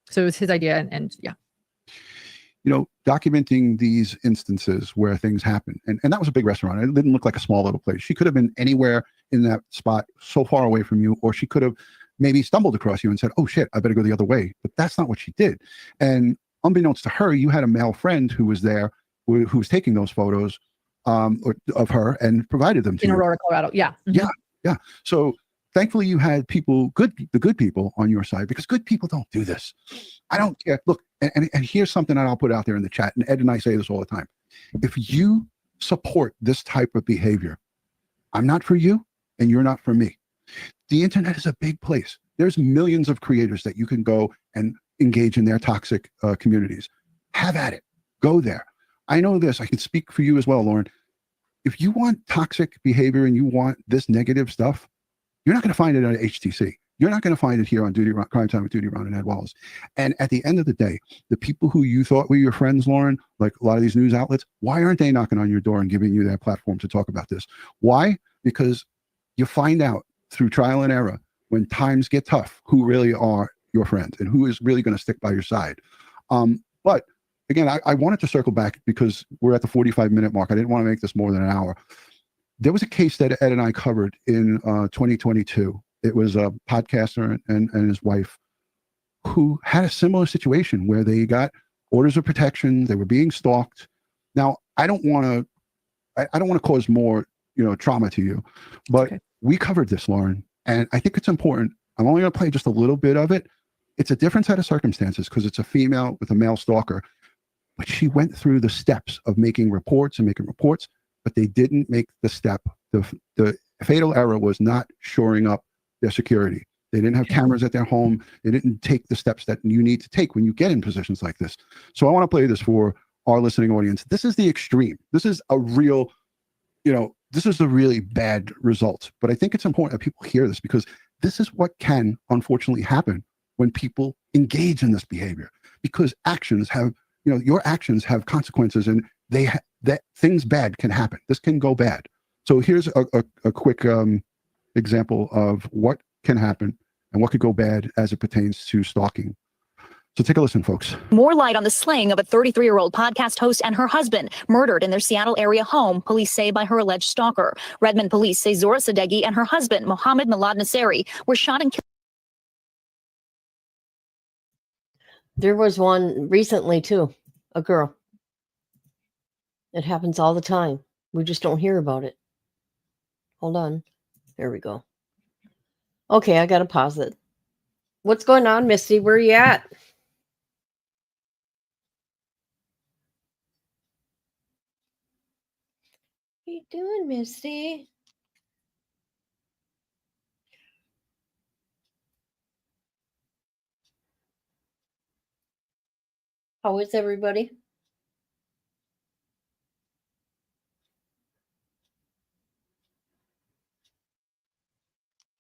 So it was his idea. And yeah. Documenting these instances where things happen. And that was a big restaurant. It didn't look like a small little place. She could have been anywhere in that spot so far away from you, or she could have maybe stumbled across you and said, oh shit, I better go the other way. But that's not what she did. And unbeknownst to her, you had a male friend who was there, who was taking those photos of her and provided them to you. In Aurora, Colorado. Yeah. Mm-hmm. Yeah. So thankfully you had people, the good people on your side, because good people don't do this. I don't care. Look, and here's something that I'll put out there in the chat. And Ed and I say this all the time. If you support this type of behavior, I'm not for you and you're not for me. The internet is a big place. There's millions of creators that you can go and engage in their toxic communities. Have at it. Go there. I know this. I can speak for you as well, Lauren. If you want toxic behavior and you want this negative stuff, you're not going to find it at HTC. You're not going to find it here on Crime Time with Duty Ron and Ed Wallace. And at the end of the day, the people who you thought were your friends, Lauren, like a lot of these news outlets, why aren't they knocking on your door and giving you their platform to talk about this? Why? Because you find out through trial and error when times get tough, who really are your friends and who is really going to stick by your side. But again, I wanted to circle back because we're at the 45-minute mark. I didn't want to make this more than an hour. There was a case that Ed and I covered in 2022. It was a podcaster and his wife who had a similar situation where they got orders of protection. They were being stalked. Now, I don't want to cause more, trauma to you, but Okay. we covered this, Lauren, and I think it's important. I'm only going to play just a little bit of it. It's a different set of circumstances because it's a female with a male stalker, but she went through the steps of making reports, but they didn't make the step. The fatal error was not shoring up their security. They didn't have cameras at their home. They didn't take the steps that you need to take when you get in positions like this. So I want to play this for our listening audience. This is the extreme. This is a real, this is a really bad result. But I think it's important that people hear this because this is what can unfortunately happen when people engage in this behavior, because actions have, your actions have consequences, and that things bad can happen. This can go bad. So here's a quick example of what can happen and what could go bad as it pertains to stalking. So take a listen, folks. More light on the slaying of a 33-year-old podcast host and her husband, murdered in their Seattle area home, police say, by her alleged stalker. Redmond police say Zora Sadeghi and her husband, Mohammed Milad Nasseri, were shot and killed. There was one recently too, a girl. It happens all the time. We just don't hear about it. Hold on. There we go. Okay, I got to pause it. What's going on, Misty? Where are you at? What are you doing, Misty? How is everybody?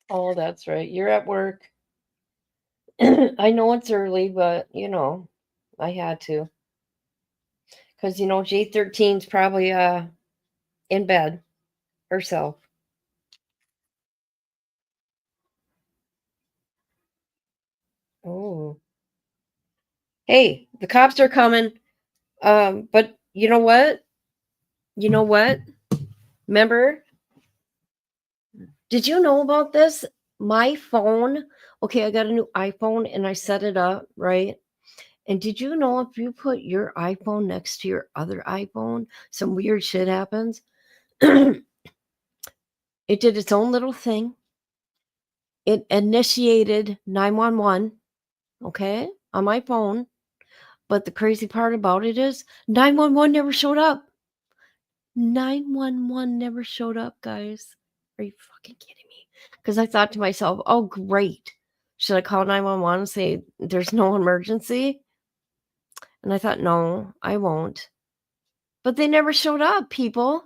Oh, that's right. You're at work. I know it's early, but I had to. Because J13's probably in bed herself. Oh. Hey, the cops are coming. But you know what? Remember? Did you know about this? My phone, okay, I got a new iPhone and I set it up, right? And did you know if you put your iPhone next to your other iPhone, some weird shit happens? It did its own little thing. It initiated 911, okay, on my phone. But the crazy part about it is 911 never showed up. 911 never showed up, guys. Are you fucking kidding me? Because I thought to myself, oh, great. Should I call 911 and say there's no emergency? And I thought, no, I won't. But they never showed up, people.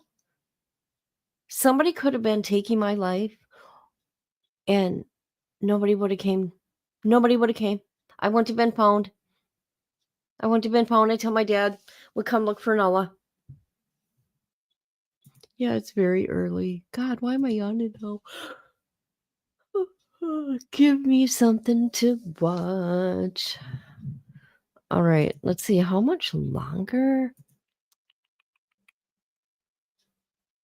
Somebody could have been taking my life and nobody would have came. Nobody would have came. I wouldn't have been found. I tell my dad would come look for Noah. Yeah, it's very early. God, why am I yawning now? Give me something to watch. All right, let's see. How much longer?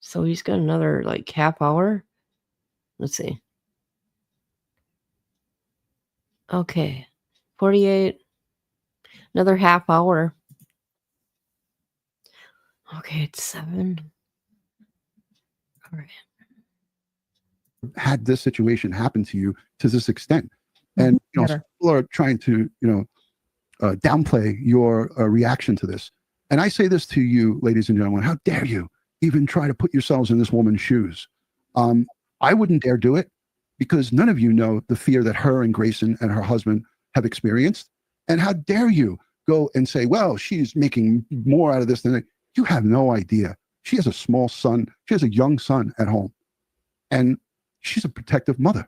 So he's got another half hour. Let's see. Okay, 48. Another half hour. Okay, it's 7. All right. Had this situation happen to you to this extent, and Never. people are trying to downplay your reaction to this. And I say this to you, ladies and gentlemen: how dare you even try to put yourselves in this woman's shoes? I wouldn't dare do it, because none of you know the fear that her and Grayson and her husband have experienced. And how dare you go and say, well, she's making more out of this than that. You have no idea. She has a small son. She has a young son at home, and she's a protective mother.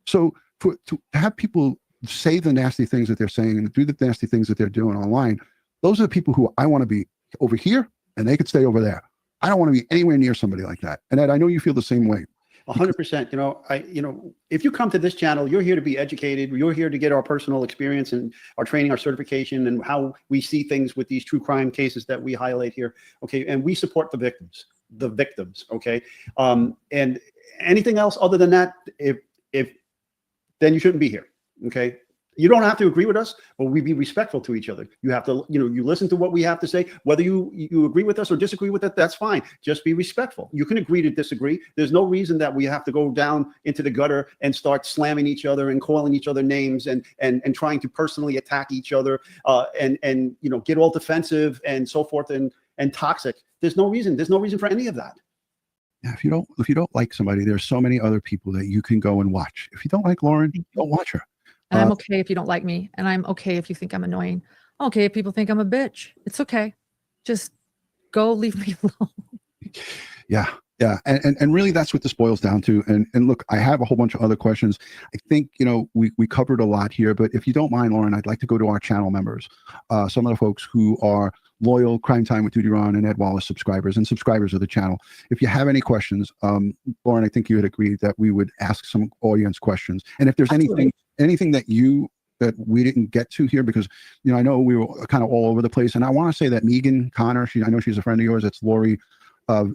So to have people say the nasty things that they're saying and do the nasty things that they're doing online, those are the people who I want to be over here, and they could stay over there. I don't want to be anywhere near somebody like that. And Ed, I know you feel the same way. 100%. If you come to this channel, you're here to be educated. You're here to get our personal experience and our training, our certification, and how we see things with these true crime cases that we highlight here. Okay. And we support the victims. Okay. And anything else other than that, if then you shouldn't be here. Okay. You don't have to agree with us, but we be respectful to each other. You have to, you listen to what we have to say. Whether you agree with us or disagree with it, that's fine. Just be respectful. You can agree to disagree. There's no reason that we have to go down into the gutter and start slamming each other and calling each other names and trying to personally attack each other and get all defensive and so forth and toxic. There's no reason. There's no reason for any of that. Yeah, if you don't like somebody, there's so many other people that you can go and watch. If you don't like Lauren, don't watch her. And I'm okay if you don't like me. And I'm okay if you think I'm annoying. I'm okay if people think I'm a bitch. It's okay. Just go leave me alone. Yeah. Yeah. And really that's what this boils down to. And look, I have a whole bunch of other questions. I think, we covered a lot here, but if you don't mind, Lauren, I'd like to go to our channel members. Some of the folks who are loyal Crime Time with Duty Ron and Ed Wallace subscribers and subscribers of the channel. If you have any questions, Lauren, I think you had agreed that we would ask some audience questions. And if there's anything that we didn't get to here, because I know we were kind of all over the place, and I want to say that Megan Connor, I know she's a friend of yours. It's Lori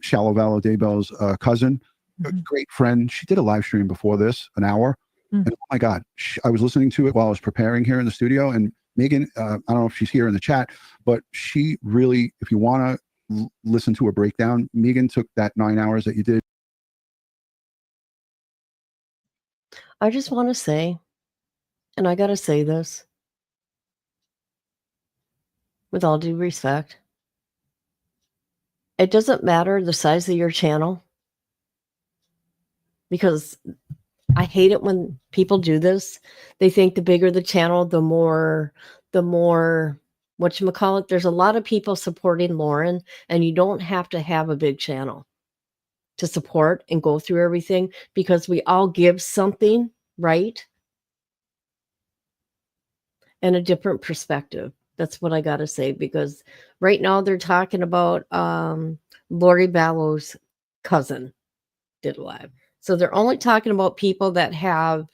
Shallow Daybell's cousin, a great friend. She did a live stream before this, an hour, and oh my God, I was listening to it while I was preparing here in the studio. And Megan, I don't know if she's here in the chat, but she really, if you want to listen to a breakdown, Megan took that 9 hours that you did. I just want to say, and I got to say this with all due respect, it doesn't matter the size of your channel, because I hate it when people do this. They think the bigger the channel, the more whatchamacallit. There's a lot of people supporting Lauren, and you don't have to have a big channel to support and go through everything, because we all give something, right? And a different perspective. That's what I got to say, because right now they're talking about Lori Ballow's cousin did live. So they're only talking about people that have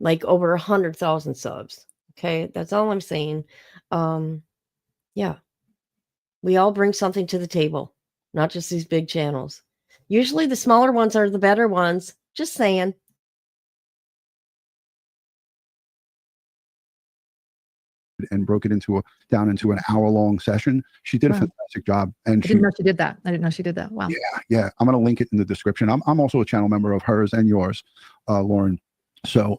like over 100,000 subs. Okay, that's all I'm saying. Yeah, we all bring something to the table, not just these big channels. Usually the smaller ones are the better ones. Just saying. And broke it down into an hour-long session. She did a fantastic job. And I didn't know she did that. I didn't know she did that. Wow. Yeah. I'm going to link it in the description. I'm also a channel member of hers and yours, Lauren. So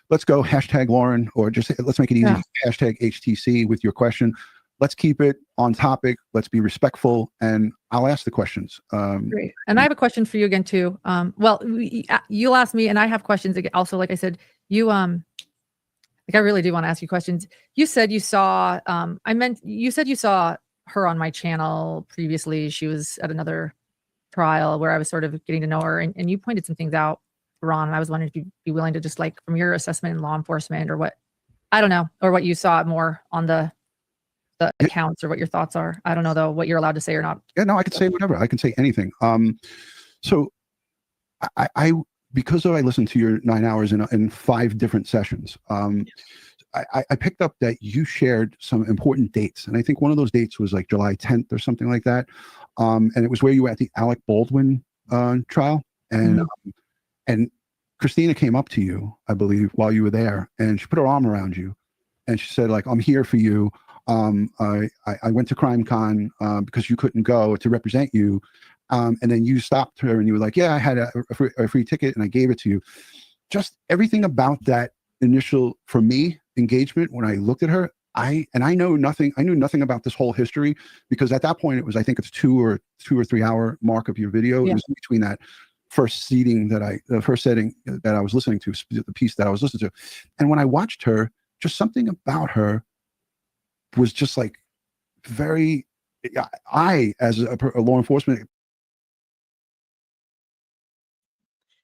let's go hashtag Lauren, or just let's make it easy. Yeah. Hashtag HTC with your question. Let's keep it on topic. Let's be respectful, and I'll ask the questions. Great. And I have a question for you again too. Well, you'll ask me, and I have questions again. Also, like I said, I really do want to ask you questions. You said you saw, you said you saw her on my channel previously. She was at another trial where I was sort of getting to know her, and you pointed some things out, Ron. And I was wondering if you'd be willing to just, like, from your assessment in law enforcement, or what, I don't know, or what you saw more on the accounts, or what your thoughts are. I don't know though what you're allowed to say or not. Yeah, no, I can say whatever. I can say anything. So I because I listened to your 9 hours in 5 different sessions, I picked up that you shared some important dates. And I think one of those dates was like July 10th or something like that. And it was where you were at the Alec Baldwin trial. And and Christina came up to you, I believe, while you were there, and she put her arm around you. And she said, like, I'm here for you. I went to CrimeCon because you couldn't go, to represent you. And then you stopped her and you were like, yeah, I had a free ticket and I gave it to you. Just everything about that initial, for me, engagement, when I looked at her, I knew nothing about this whole history, because at that point it was, I think it's 2 or 3 hour mark of your video. Yeah. It was between that first setting that I was listening to, the piece that I was listening to. And when I watched her, just something about her was just like very, I, as a law enforcement.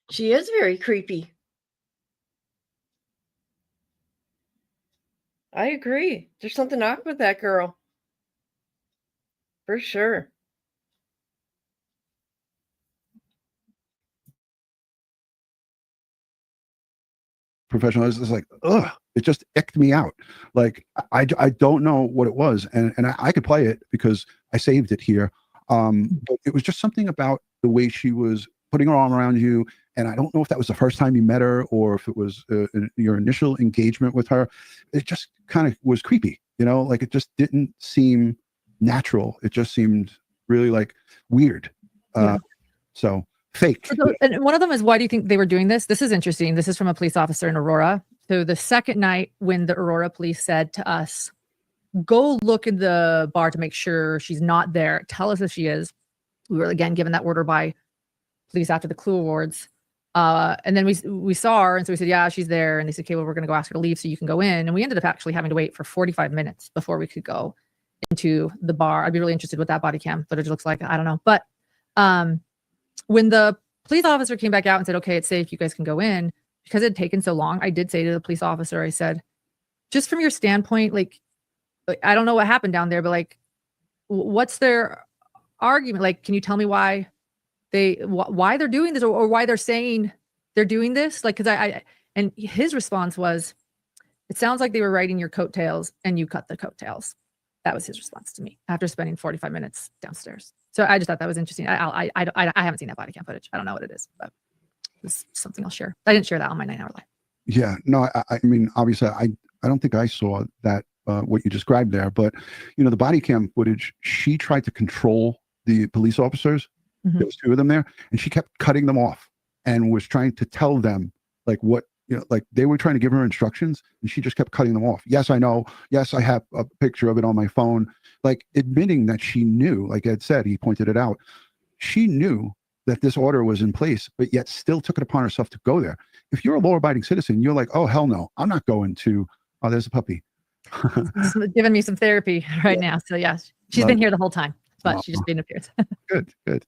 She is very creepy. I agree. There's something off with that girl. For sure. professional. It's like, ugh, it just icked me out. Like I don't know what it was, and I could play it because I saved it here. But it was just something about the way she was putting her arm around you, and I don't know if that was the first time you met her or if it was your initial engagement with her. It just kind of was creepy, like it just didn't seem natural. It just seemed really like weird. So fake. And one of them is, why do you think they were doing this? This is interesting. This is from a police officer in Aurora. So the second night when the Aurora police said to us, go look in the bar to make sure she's not there. Tell us if she is. We were again given that order by police after the Clue Awards. And then we saw her, and so we said, yeah, she's there. And they said, okay, well, we're going to go ask her to leave so you can go in. And we ended up actually having to wait for 45 minutes before we could go into the bar. I'd be really interested what that body cam footage looks like. I don't know. But when the police officer came back out and said, okay, it's safe, you guys can go in, because it had taken so long, I did say to the police officer, I said, just from your standpoint, like I don't know what happened down there, but like, what's their argument? Like, can you tell me why they're doing this, or why they're saying they're doing this? Like, because and his response was, it sounds like they were riding your coattails and you cut the coattails. That was his response to me after spending 45 minutes downstairs. So I just thought that was interesting. I haven't seen that body cam footage. I don't know what it is, but it's something I'll share. I didn't share that on my 9-hour live. Yeah, no, I mean, obviously, I don't think I saw that what you described there, but the body cam footage, she tried to control the police officers. There was 2 of them there, and she kept cutting them off and was trying to tell them like what, like they were trying to give her instructions, and she just kept cutting them off. Yes, I know. Yes, I have a picture of it on my phone, like admitting that she knew, like Ed said, he pointed it out. She knew that this order was in place, but yet still took it upon herself to go there. If you're a law-abiding citizen, you're like, oh, hell no, I'm not going to, oh, there's a puppy. Giving me some therapy right now. So yeah, she's been here the whole time, but she just didn't appear. Good.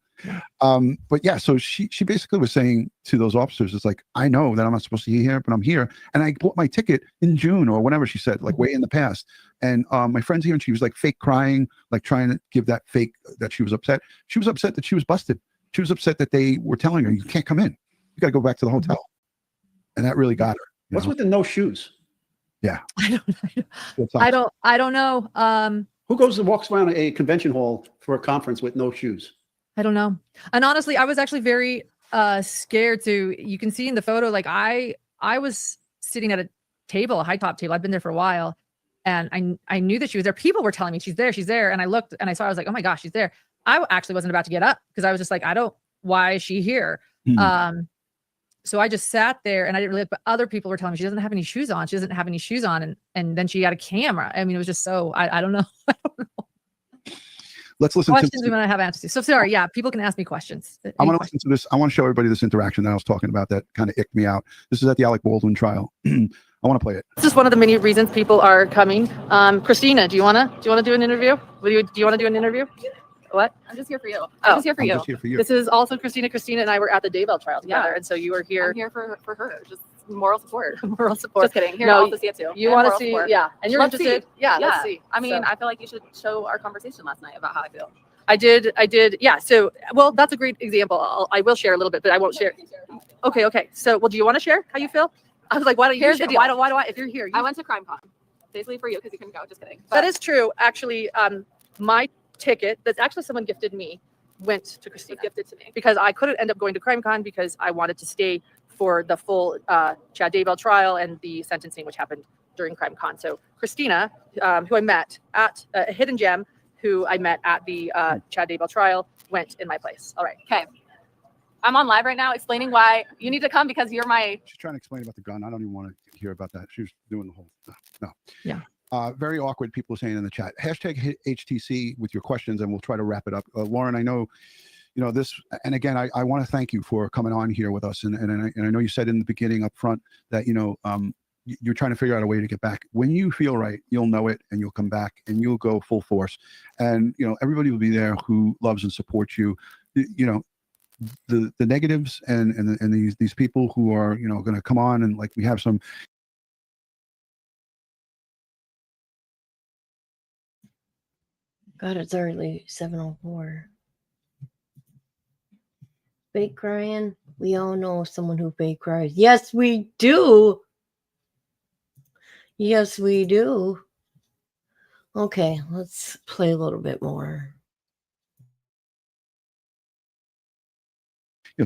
But yeah, so she basically was saying to those officers, it's like, I know that I'm not supposed to be here, but I'm here. And I bought my ticket in June or whenever, she said, like way in the past. And my friend's here, and she was like fake crying, like trying to give that fake that she was upset. She was upset that she was busted. She was upset that they were telling her, you can't come in. You got to go back to the hotel. And that really got her. What's with the no shoes? Yeah. I don't know. Who goes and walks around a convention hall for a conference with no shoes? I don't know. And honestly, I was actually very scared to, you can see in the photo, like I was sitting at a table, a high top table. I've been there for a while, and I knew that she was there. People were telling me she's there. And I looked and I was like, oh my gosh, she's there. I actually wasn't about to get up because I was just like, why is she here? So I just sat there and I didn't really look, but other people were telling me she doesn't have any shoes on. She doesn't have any shoes on. And then she had a camera. I mean, it was just so, I don't know. Let's listen questions we want to have answers to. So sorry. Yeah. People can ask me questions. I want to listen to this. I want to show everybody this interaction that I was talking about that kind of icked me out. This is at the Alec Baldwin trial. I want to play it. This is one of the many reasons people are coming. Christina, do you want to do an interview? Do you want to do an interview? What? I'm just here for you. I'm just here for you. Just here for you. This is also Christina. Christina and I were at the Daybell trial together, and so you were here. I'm here for her. Just moral support. Moral support. Just kidding. Here, No, I'll also see it too. You And want to moral see? support. Yeah, and you're Let's interested. see. Yeah, let's see. I mean, So, I feel like you should show our conversation last night about how I feel. I did. Yeah. So, well, that's a great example. I will share a little bit, but I won't share. Okay. So, well, do you want to share how you feel? I was like, why don't you? Here's the Share? deal. Why do I? If you're here, I went to CrimeCon, basically for you because you couldn't go. Just kidding. that is true. Actually, my ticket that actually someone gifted me went to Christina. gifted to me. Because I couldn't end up going to CrimeCon because I wanted to stay for the full Chad Daybell trial and the sentencing, which happened during CrimeCon. So Christina, who I met at a hidden gem, who I met at the Chad Daybell trial, went in my place. All right. Okay. I'm on live right now explaining why you need to come because you're my. She's trying to explain about the gun. I don't even want to hear about that. She was doing the whole no. Yeah. Very awkward, people saying in the chat. Hashtag HTC with your questions, and we'll try to wrap it up. Lauren, I know, this, and again, I want to thank you for coming on here with us. And I know you said in the beginning up front that, you're trying to figure out a way to get back. When you feel right, you'll know it, and you'll come back, and you'll go full force. And, everybody will be there who loves and supports you. The negatives and these people who are, going to come on and like we have some. God, it's early, 7:04. Fake crying. We all know someone who fake cries. Yes, we do. Yes, we do. Okay, let's play a little bit more.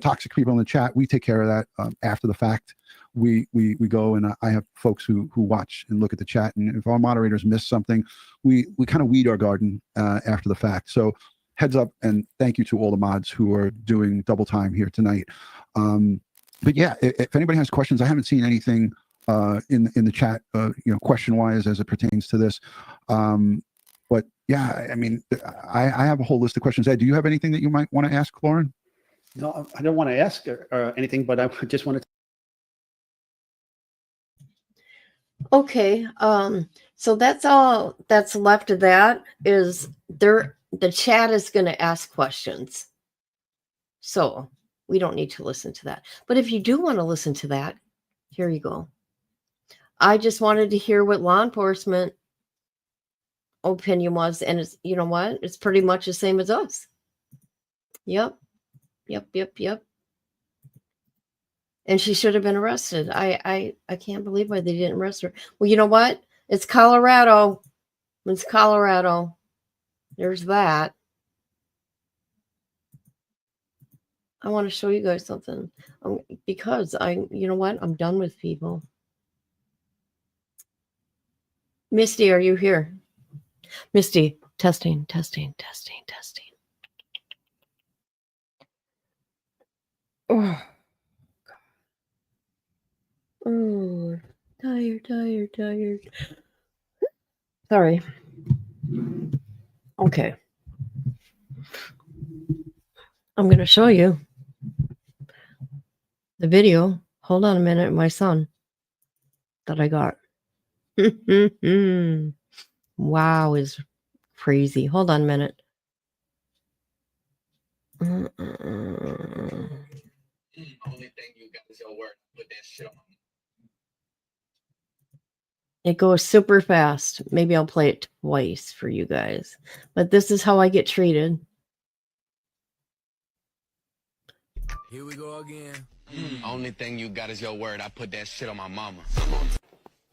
Toxic people in the chat, we take care of that after the fact. We go, and I have folks who watch and look at the chat, and if our moderators miss something, we kind of weed our garden after the fact. So heads up, and thank you to all the mods who are doing double time here tonight. But yeah, if anybody has questions, I haven't seen anything in the chat, question wise as it pertains to this. But yeah, I mean, I have a whole list of questions. Ed, do you have anything that you might want to ask Lauren? No, I don't want to ask anything, but I just wanted to. Okay, so that's all that's left of that is the chat is going to ask questions. So we don't need to listen to that. But if you do want to listen to that, here you go. I just wanted to hear what law enforcement opinion was, and it's, you know what? It's pretty much the same as us. Yep. And she should have been arrested. I can't believe why they didn't arrest her. Well, you know what? It's Colorado. It's Colorado. There's that. I want to show you guys something because you know what? I'm done with people. Misty, are you here? Misty, testing. Oh, oh, tired. Sorry. Okay. I'm going to show you the video. Hold on a minute, my son that I got. Wow, is crazy. Hold on a minute. Only thing you got is your word. Put that shit on. It goes super fast. Maybe I'll play it twice for you guys. But this is how I get treated. Here we go again. Only thing you got is your word. I put that shit on my mama.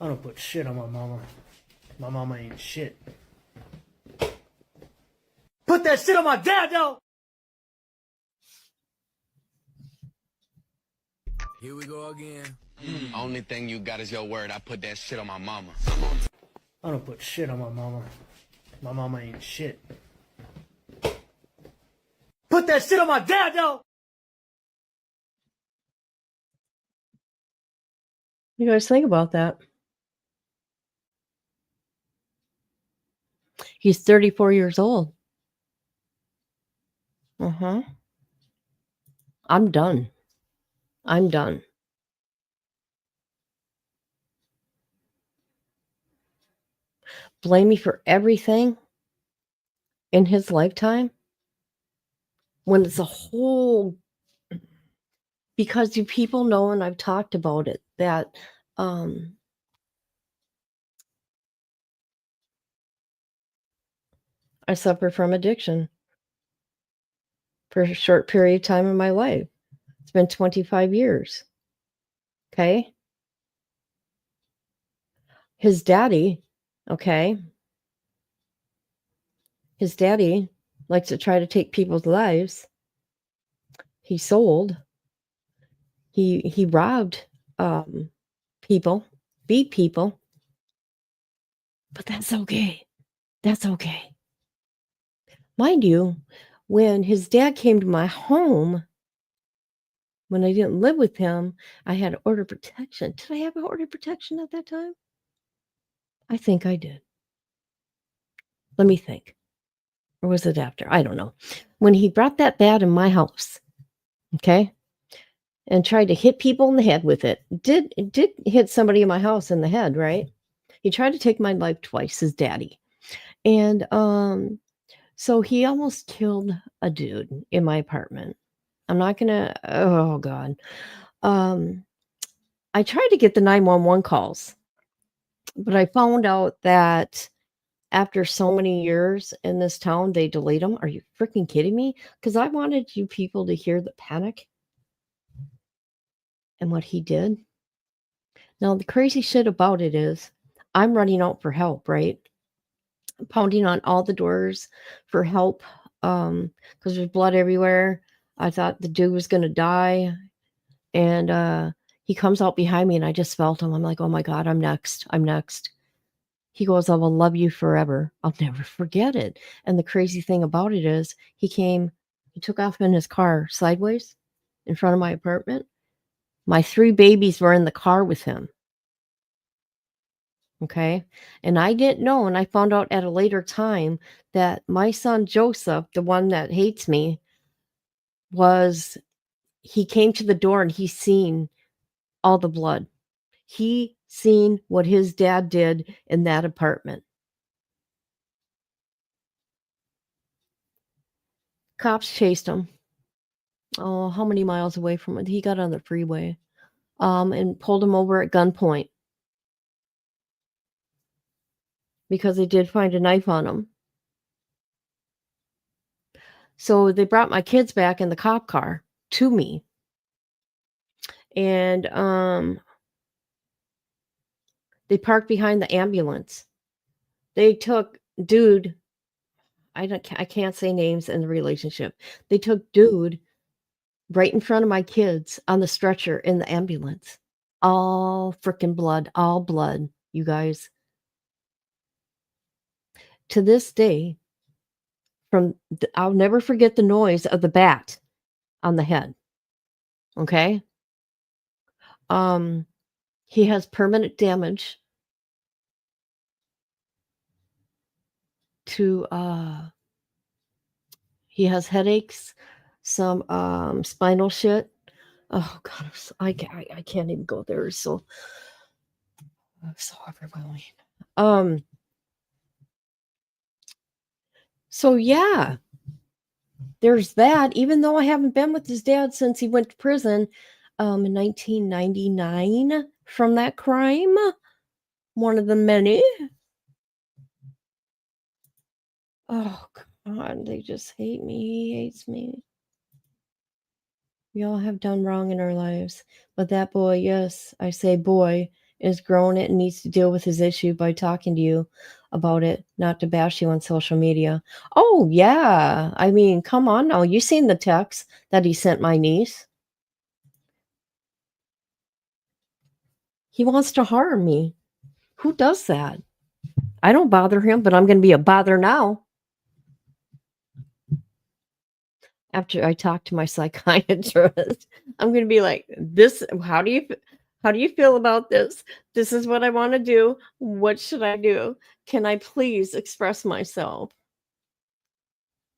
I don't put shit on my mama. My mama ain't shit. Put that shit on my dad, though! Here we go again. Only thing you got is your word. I put that shit on my mama. I don't put shit on my mama. My mama ain't shit. Put that shit on my dad, though! You guys think about that. He's 34 years old. I'm done. Blame me for everything in his lifetime when it's a whole, because you people know, and I've talked about it, that I suffer from addiction for a short period of time in my life. It's been 25 years. Okay. His daddy, his daddy likes to try to take people's lives. He sold. He robbed people, beat people. But that's okay. That's okay. Mind you, when his dad came to my home, when I didn't live with him, I had order protection. Did I have an order protection at that time? I think I did. Let me think. Or was it after? I don't know. When he brought that bat in my house, okay, and tried to hit people in the head with it, did hit somebody in my house in the head, right? He tried to take my life twice, his daddy. And so he almost killed a dude in my apartment. I'm not gonna, oh God. I tried to get the 911 calls, but I found out that after so many years in this town, they delete them. Are you freaking kidding me? Because I wanted you people to hear the panic and what he did. Now, the crazy shit about it is I'm running out for help, right? Pounding on all the doors for help, because there's blood everywhere. I thought the dude was gonna die, and, he comes out behind me, and I just felt him. I'm like, "Oh my god, I'm next. I'm next." He goes, "I will love you forever." I'll never forget it, and the crazy thing about it is he took off in his car sideways in front of my apartment. My 3 babies were in the car with him, okay? And I didn't know, and I found out at a later time that my son Joseph, the one that hates me, was he came to the door and he seen all the blood. He seen what his dad did in that apartment. Cops chased him. Oh, how many miles away from it? He got on the freeway, and pulled him over at gunpoint because they did find a knife on him. So they brought my kids back in the cop car to me, and they parked behind the ambulance. They took dude. I can't say names in the relationship. They took dude right in front of my kids on the stretcher in the ambulance. All freaking blood, all blood, you guys. To this day, I'll never forget the noise of the bat on the head. Okay? He has permanent damage to he has headaches, some spinal shit. Oh god, I can't even go there. It's so overwhelming. So yeah, there's that. Even though I haven't been with his dad since he went to prison in 1999 from that crime, one of the many. Oh god, they just hate me. He hates me. We all have done wrong in our lives, but that boy, yes, I say boy, is grown and needs to deal with his issue by talking to you about it, not to bash you on social media. Oh, yeah. I mean, come on now. You seen the text that he sent my niece. He wants to harm me. Who does that? I don't bother him, but I'm going to be a bother now. After I talk to my psychiatrist, I'm going to be like, this, how do you feel about this? This is what I want to do. What should I do? Can I please express myself?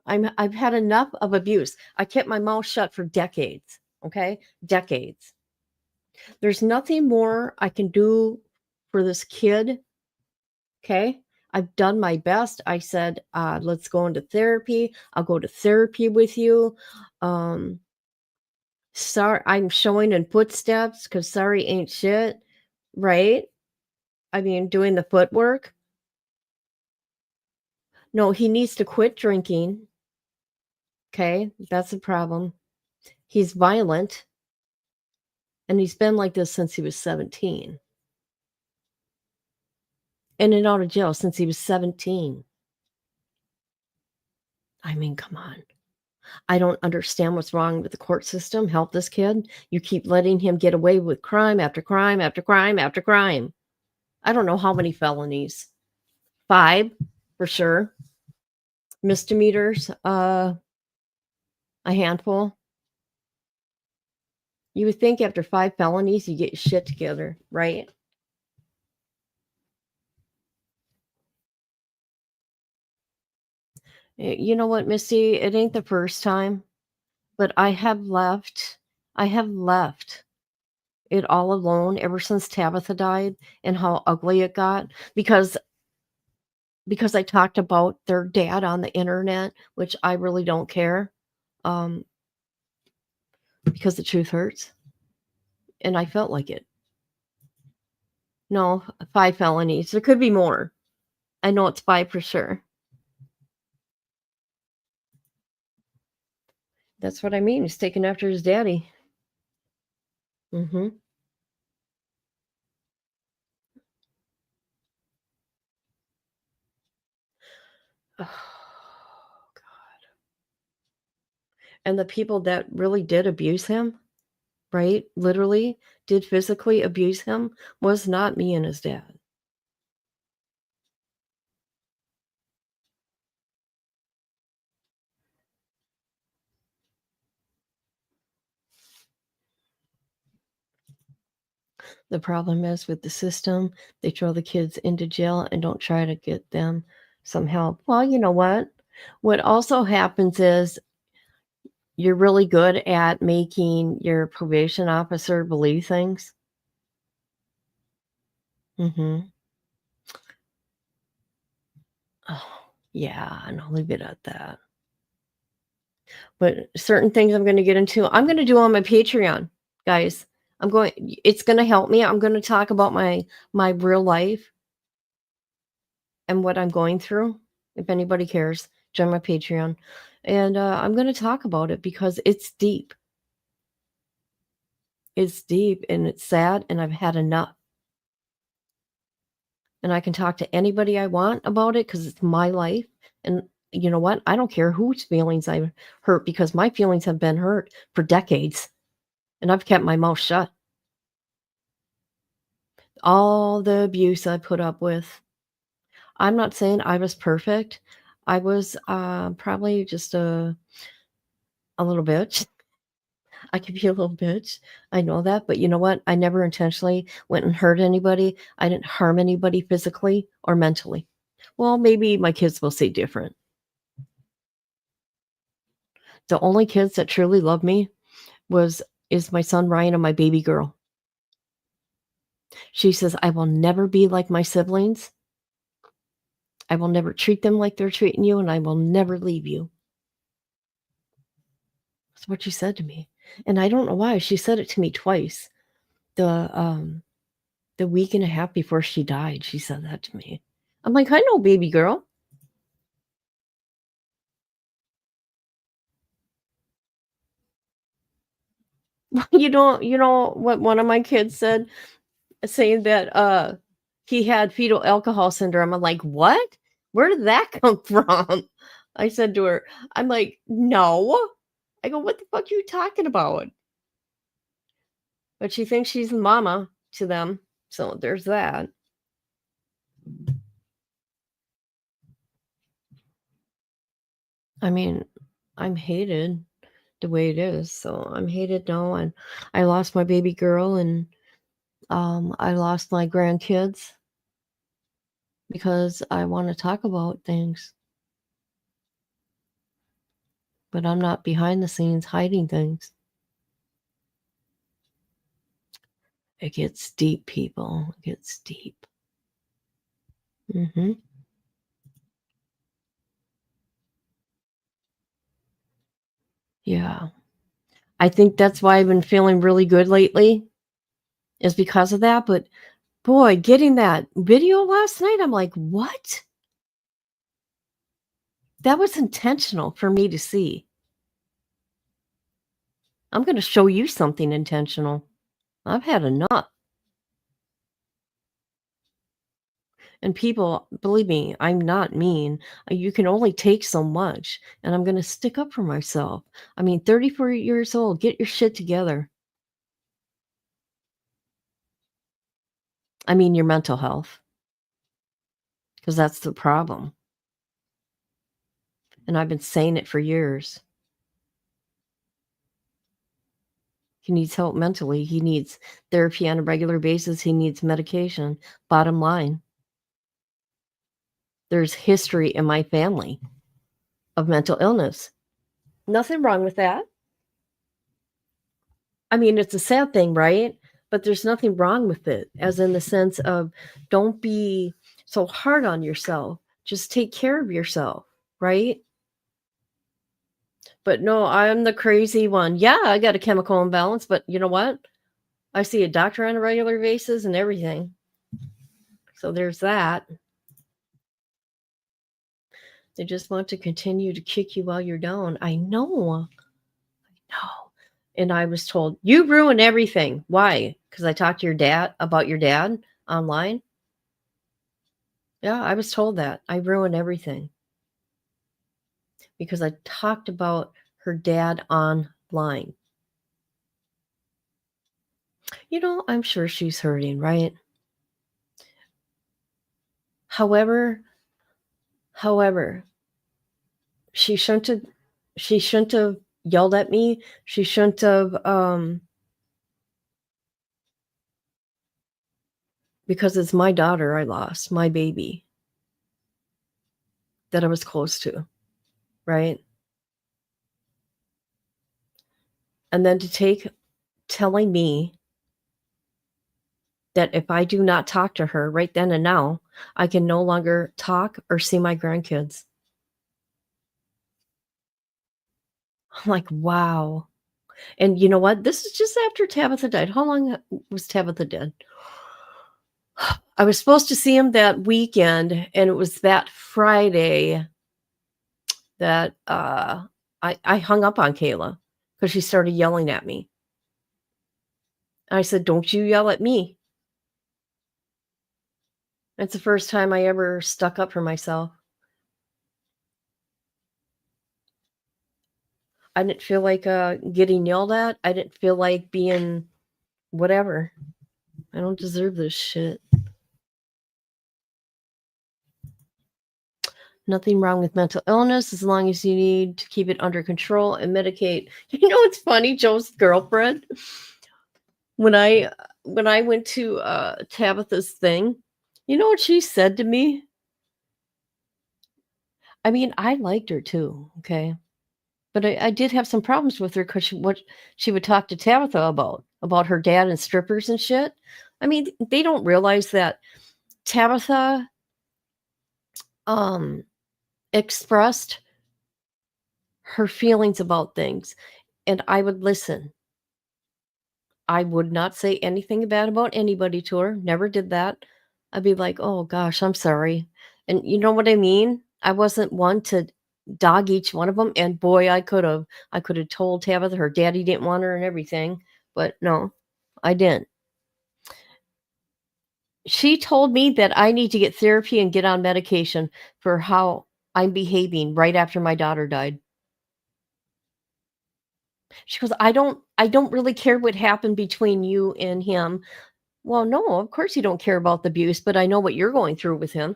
I've had enough of abuse. I kept my mouth shut for decades. Okay? Decades. There's nothing more I can do for this kid. Okay? I've done my best. I said, let's go into therapy. I'll go to therapy with you. Sorry, I'm showing in footsteps because sorry ain't shit, right? I mean, doing the footwork. No, he needs to quit drinking. Okay, that's a problem. He's violent, and he's been like this since he was 17. In and out of jail since he was 17. I mean, come on. I don't understand what's wrong with the court system. Help this kid. You keep letting him get away with crime after crime after crime after crime. I don't know how many felonies. 5 for sure. Misdemeanors, a handful. You would think after 5 felonies, you get your shit together, right? You know what, Missy? It ain't the first time, but I have left it all alone ever since Tabitha died and how ugly it got because I talked about their dad on the internet, which I really don't care, because the truth hurts, and I felt like it. No, 5 felonies. There could be more. I know it's 5 for sure. That's what I mean. He's taking after his daddy. Mhm. Oh, God. And the people that really did abuse him, right? Literally did physically abuse him was not me and his dad. The problem is with the system, they throw the kids into jail and don't try to get them some help. Well, you know what? What also happens is you're really good at making your probation officer believe things. Mhm. Oh, yeah, and I'll leave it at that. But certain things I'm gonna get into, I'm gonna do on my Patreon, guys. It's gonna help me. I'm gonna talk about my real life and what I'm going through. If anybody cares, join my Patreon. And I'm gonna talk about it because it's deep. It's deep and it's sad, and I've had enough. And I can talk to anybody I want about it because it's my life. And you know what? I don't care whose feelings I hurt because my feelings have been hurt for decades. And I've kept my mouth shut. All the abuse I put up with. I'm not saying I was perfect. I was probably just a little bitch. I could be a little bitch. I know that. But you know what? I never intentionally went and hurt anybody. I didn't harm anybody physically or mentally. Well, maybe my kids will say different. The only kids that truly love me is my son Ryan and my baby girl. She says, I will never be like my siblings. I will never treat them like they're treating you, and I will never leave you. That's what she said to me. And I don't know why. She said it to me twice. The week and a half before she died, she said that to me. I'm like, I know, baby girl. You know what one of my kids said, saying that he had fetal alcohol syndrome. I'm like, what? Where did that come from? I said to her, I'm like, no. I go, what the fuck are you talking about? But she thinks she's the mama to them. So there's that. I mean, I'm hated the way it is. So I'm hated now. And I lost my baby girl, and I lost my grandkids because I want to talk about things. But I'm not behind the scenes hiding things. It gets deep, people. It gets deep. Mm-hmm. Yeah. I think that's why I've been feeling really good lately, is because of that. But boy, getting that video last night, I'm like, what? That was intentional for me to see. I'm going to show you something intentional. I've had enough. And people, believe me, I'm not mean. You can only take so much, and I'm going to stick up for myself. I mean, 34 years old, get your shit together. I mean, your mental health, because that's the problem. And I've been saying it for years. He needs help mentally. He needs therapy on a regular basis. He needs medication. Bottom line, there's history in my family of mental illness. Nothing wrong with that. I mean, it's a sad thing, right? But there's nothing wrong with it, as in the sense of don't be so hard on yourself. Just take care of yourself, right? But no, I'm the crazy one. Yeah, I got a chemical imbalance, but you know what? I see a doctor on a regular basis and everything. So there's that. They just want to continue to kick you while you're down. I know. And I was told, you ruin everything. Why? Because I talked to your dad about your dad online. Yeah, I was told that. I ruin everything. because I talked about her dad online. You know, I'm sure she's hurting, right? However, she shouldn't have yelled at me. She shouldn't have because it's my daughter I lost, my baby that I was close to, right? And then to take telling me that if I do not talk to her right then and now, I can no longer talk or see my grandkids. I'm like, wow. And you know what? This is just after Tabitha died. How long was Tabitha dead? I was supposed to see him that weekend, and it was that Friday that I hung up on Kayla because she started yelling at me. I said, "Don't you yell at me." That's the first time I ever stuck up for myself. I didn't feel like getting yelled at. I didn't feel like being whatever. I don't deserve this shit. Nothing wrong with mental illness as long as you need to keep it under control and medicate. You know what's funny? Joe's girlfriend. When I went to Tabitha's thing, you know what she said to me? I mean, I liked her too, okay? But I did have some problems with her because what she would talk to Tabitha about her dad and strippers and shit. I mean, they don't realize that Tabitha expressed her feelings about things, and I would listen. I would not say anything bad about anybody to her. Never did that. I'd be like, "Oh gosh, I'm sorry." And you know what I mean? I wasn't one to dog each one of them. And boy, I could have. I could have told Tabitha her daddy didn't want her and everything, but no, I didn't. She told me that I need to get therapy and get on medication for how I'm behaving right after my daughter died. She goes, I don't really care what happened between you and him. Well, no, of course you don't care about the abuse, but I know what you're going through with him.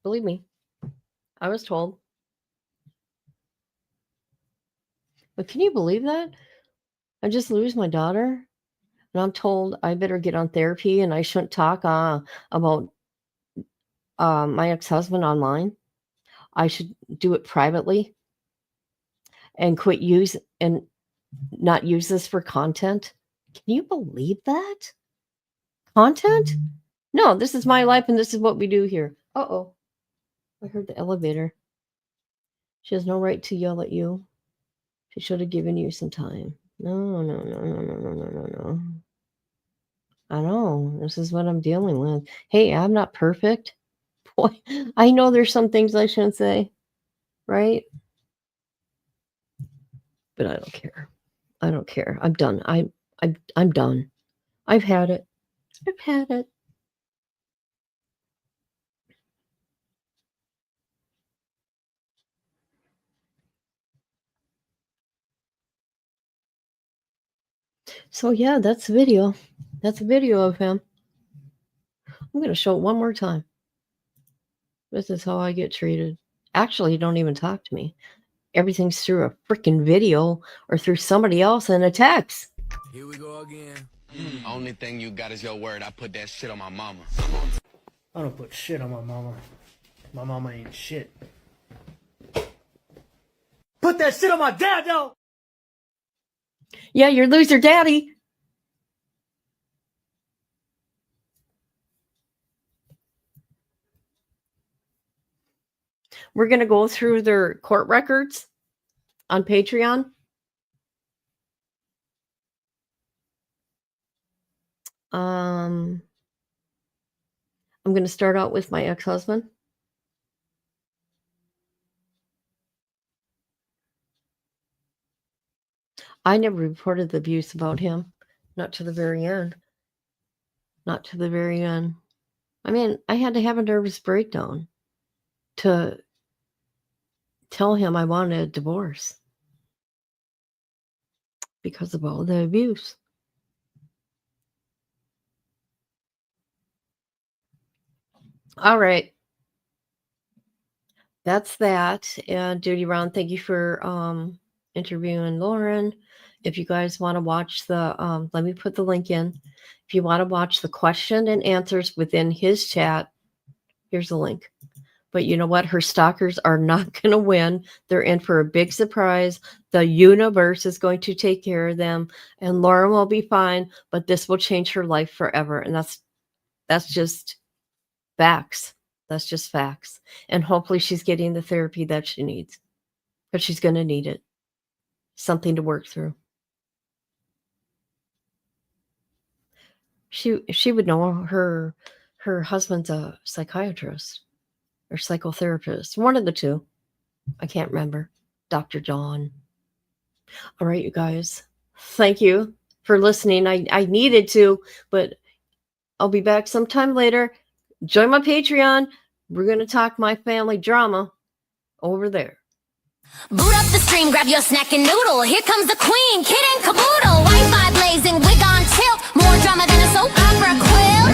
Believe me, I was told. But can you believe that? I just lose my daughter, and I'm told I better get on therapy and I shouldn't talk about my ex-husband online. I should do it privately and quit use and not use this for content. Can you believe that? Content? No, this is my life and this is what we do here. Uh-oh. I heard the elevator. She has no right to yell at you. She should have given you some time. No, no, no, no, no, no, no, no, no. I know. This is what I'm dealing with. Hey, I'm not perfect. Boy, I know there's some things I shouldn't say, right? But I don't care. I don't care. I'm done. I'm done. I've had it. I've had it. So yeah, that's the video. That's a video of him. I'm going to show it one more time. This is how I get treated. Actually, you don't even talk to me. Everything's through a freaking video or through somebody else in a text. Here we go again. Only thing you got is your word. I put that shit on my mama. I don't put shit on my mama. My mama ain't shit. Put that shit on my dad, though! Yeah, your loser daddy. We're going to go through their court records on Patreon. I'm going to start out with my ex-husband. I never reported the abuse about him. Not to the very end. Not to the very end. I mean, I had to have a nervous breakdown to tell him I wanted a divorce because of all the abuse. All right. That's that. And Duty Round, thank you for interviewing Lauren. If you guys want to watch the, let me put the link in. If you want to watch the question and answers within his chat, here's the link. But you know what? Her stalkers are not going to win. They're in for a big surprise. The universe is going to take care of them, and Lauren will be fine. But this will change her life forever, and that's just facts. That's just facts. And hopefully, she's getting the therapy that she needs, because she's going to need it. Something to work through. She would know her husband's a psychiatrist or psychotherapist, one of the two. I can't remember. Dr. John. All right, you guys. Thank you for listening. I needed to, but I'll be back sometime later. Join my Patreon. We're going to talk my family drama over there. Boot up the stream, grab your snack and noodle. Here comes the queen, kid and caboodle. Wi-Fi blazing, wig on tilt. More drama than a soap opera quilt.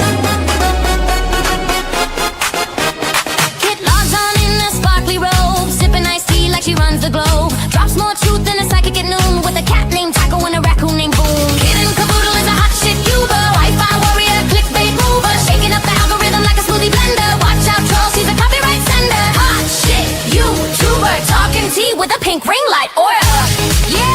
Kid logs on in a sparkly robe, sipping iced tea like she runs the globe. Drops more truth than a psychic at noon, with a cat named Taco and a raccoon named Boom. Kid and caboodle is a hot shit Cuba. Wi-Fi warrior, clickbait mover, shaking up the algorithm like a smoothie blender. Watch out, troll, she's a copyright sender. Hot shit YouTuber, talking tea with a pink ring light aura. Yeah.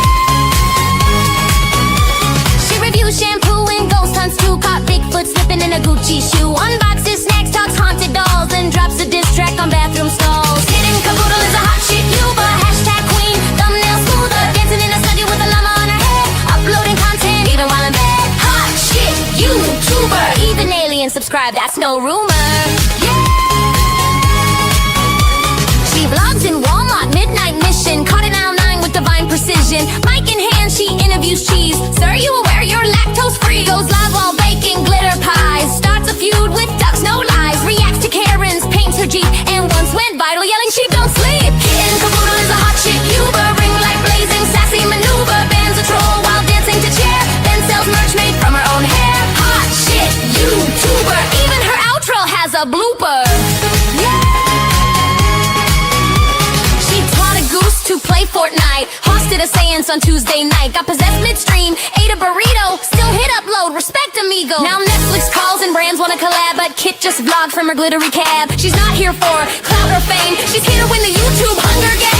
She reviews shampoo and ghost hunts too. Caught Bigfoot slipping in a Gucci shoe. Unboxes snacks, talks haunted dolls, and drops a diss track on bathroom stalls. Kid and caboodle is a hot shit YouTuber. Hashtag queen, thumbnail smoother, dancing in a studio with a llama on her head. Uploading content even while in bed. Hot shit YouTuber. Even aliens subscribe, that's no rumor. Yeah. She vlogs in Walmart, midnight mission. Caught in aisle 9 with divine precision. Mic in hand, she interviews cheese. Sir, you aware you're lactose free? Goes live while baking glitter pies. Starts a feud with ducks, no lies. Reacts to Karen's, paints her Jeep, and once went viral yelling sheep don't sleep. Kid and caboodle is a hot shit Uber. Ring light blazing, sassy maneuver. Bans a troll while dancing to chair. Then sells merch made from her own hair. Hot shit YouTuber. Even her outro has a blooper. To play Fortnite, hosted a seance on Tuesday night. Got possessed midstream, ate a burrito. Still hit upload, respect amigo. Now Netflix calls and brands want to collab, but Kit just vlogged from her glittery cab. She's not here for clout or fame, she's here to win the YouTube Hunger Games.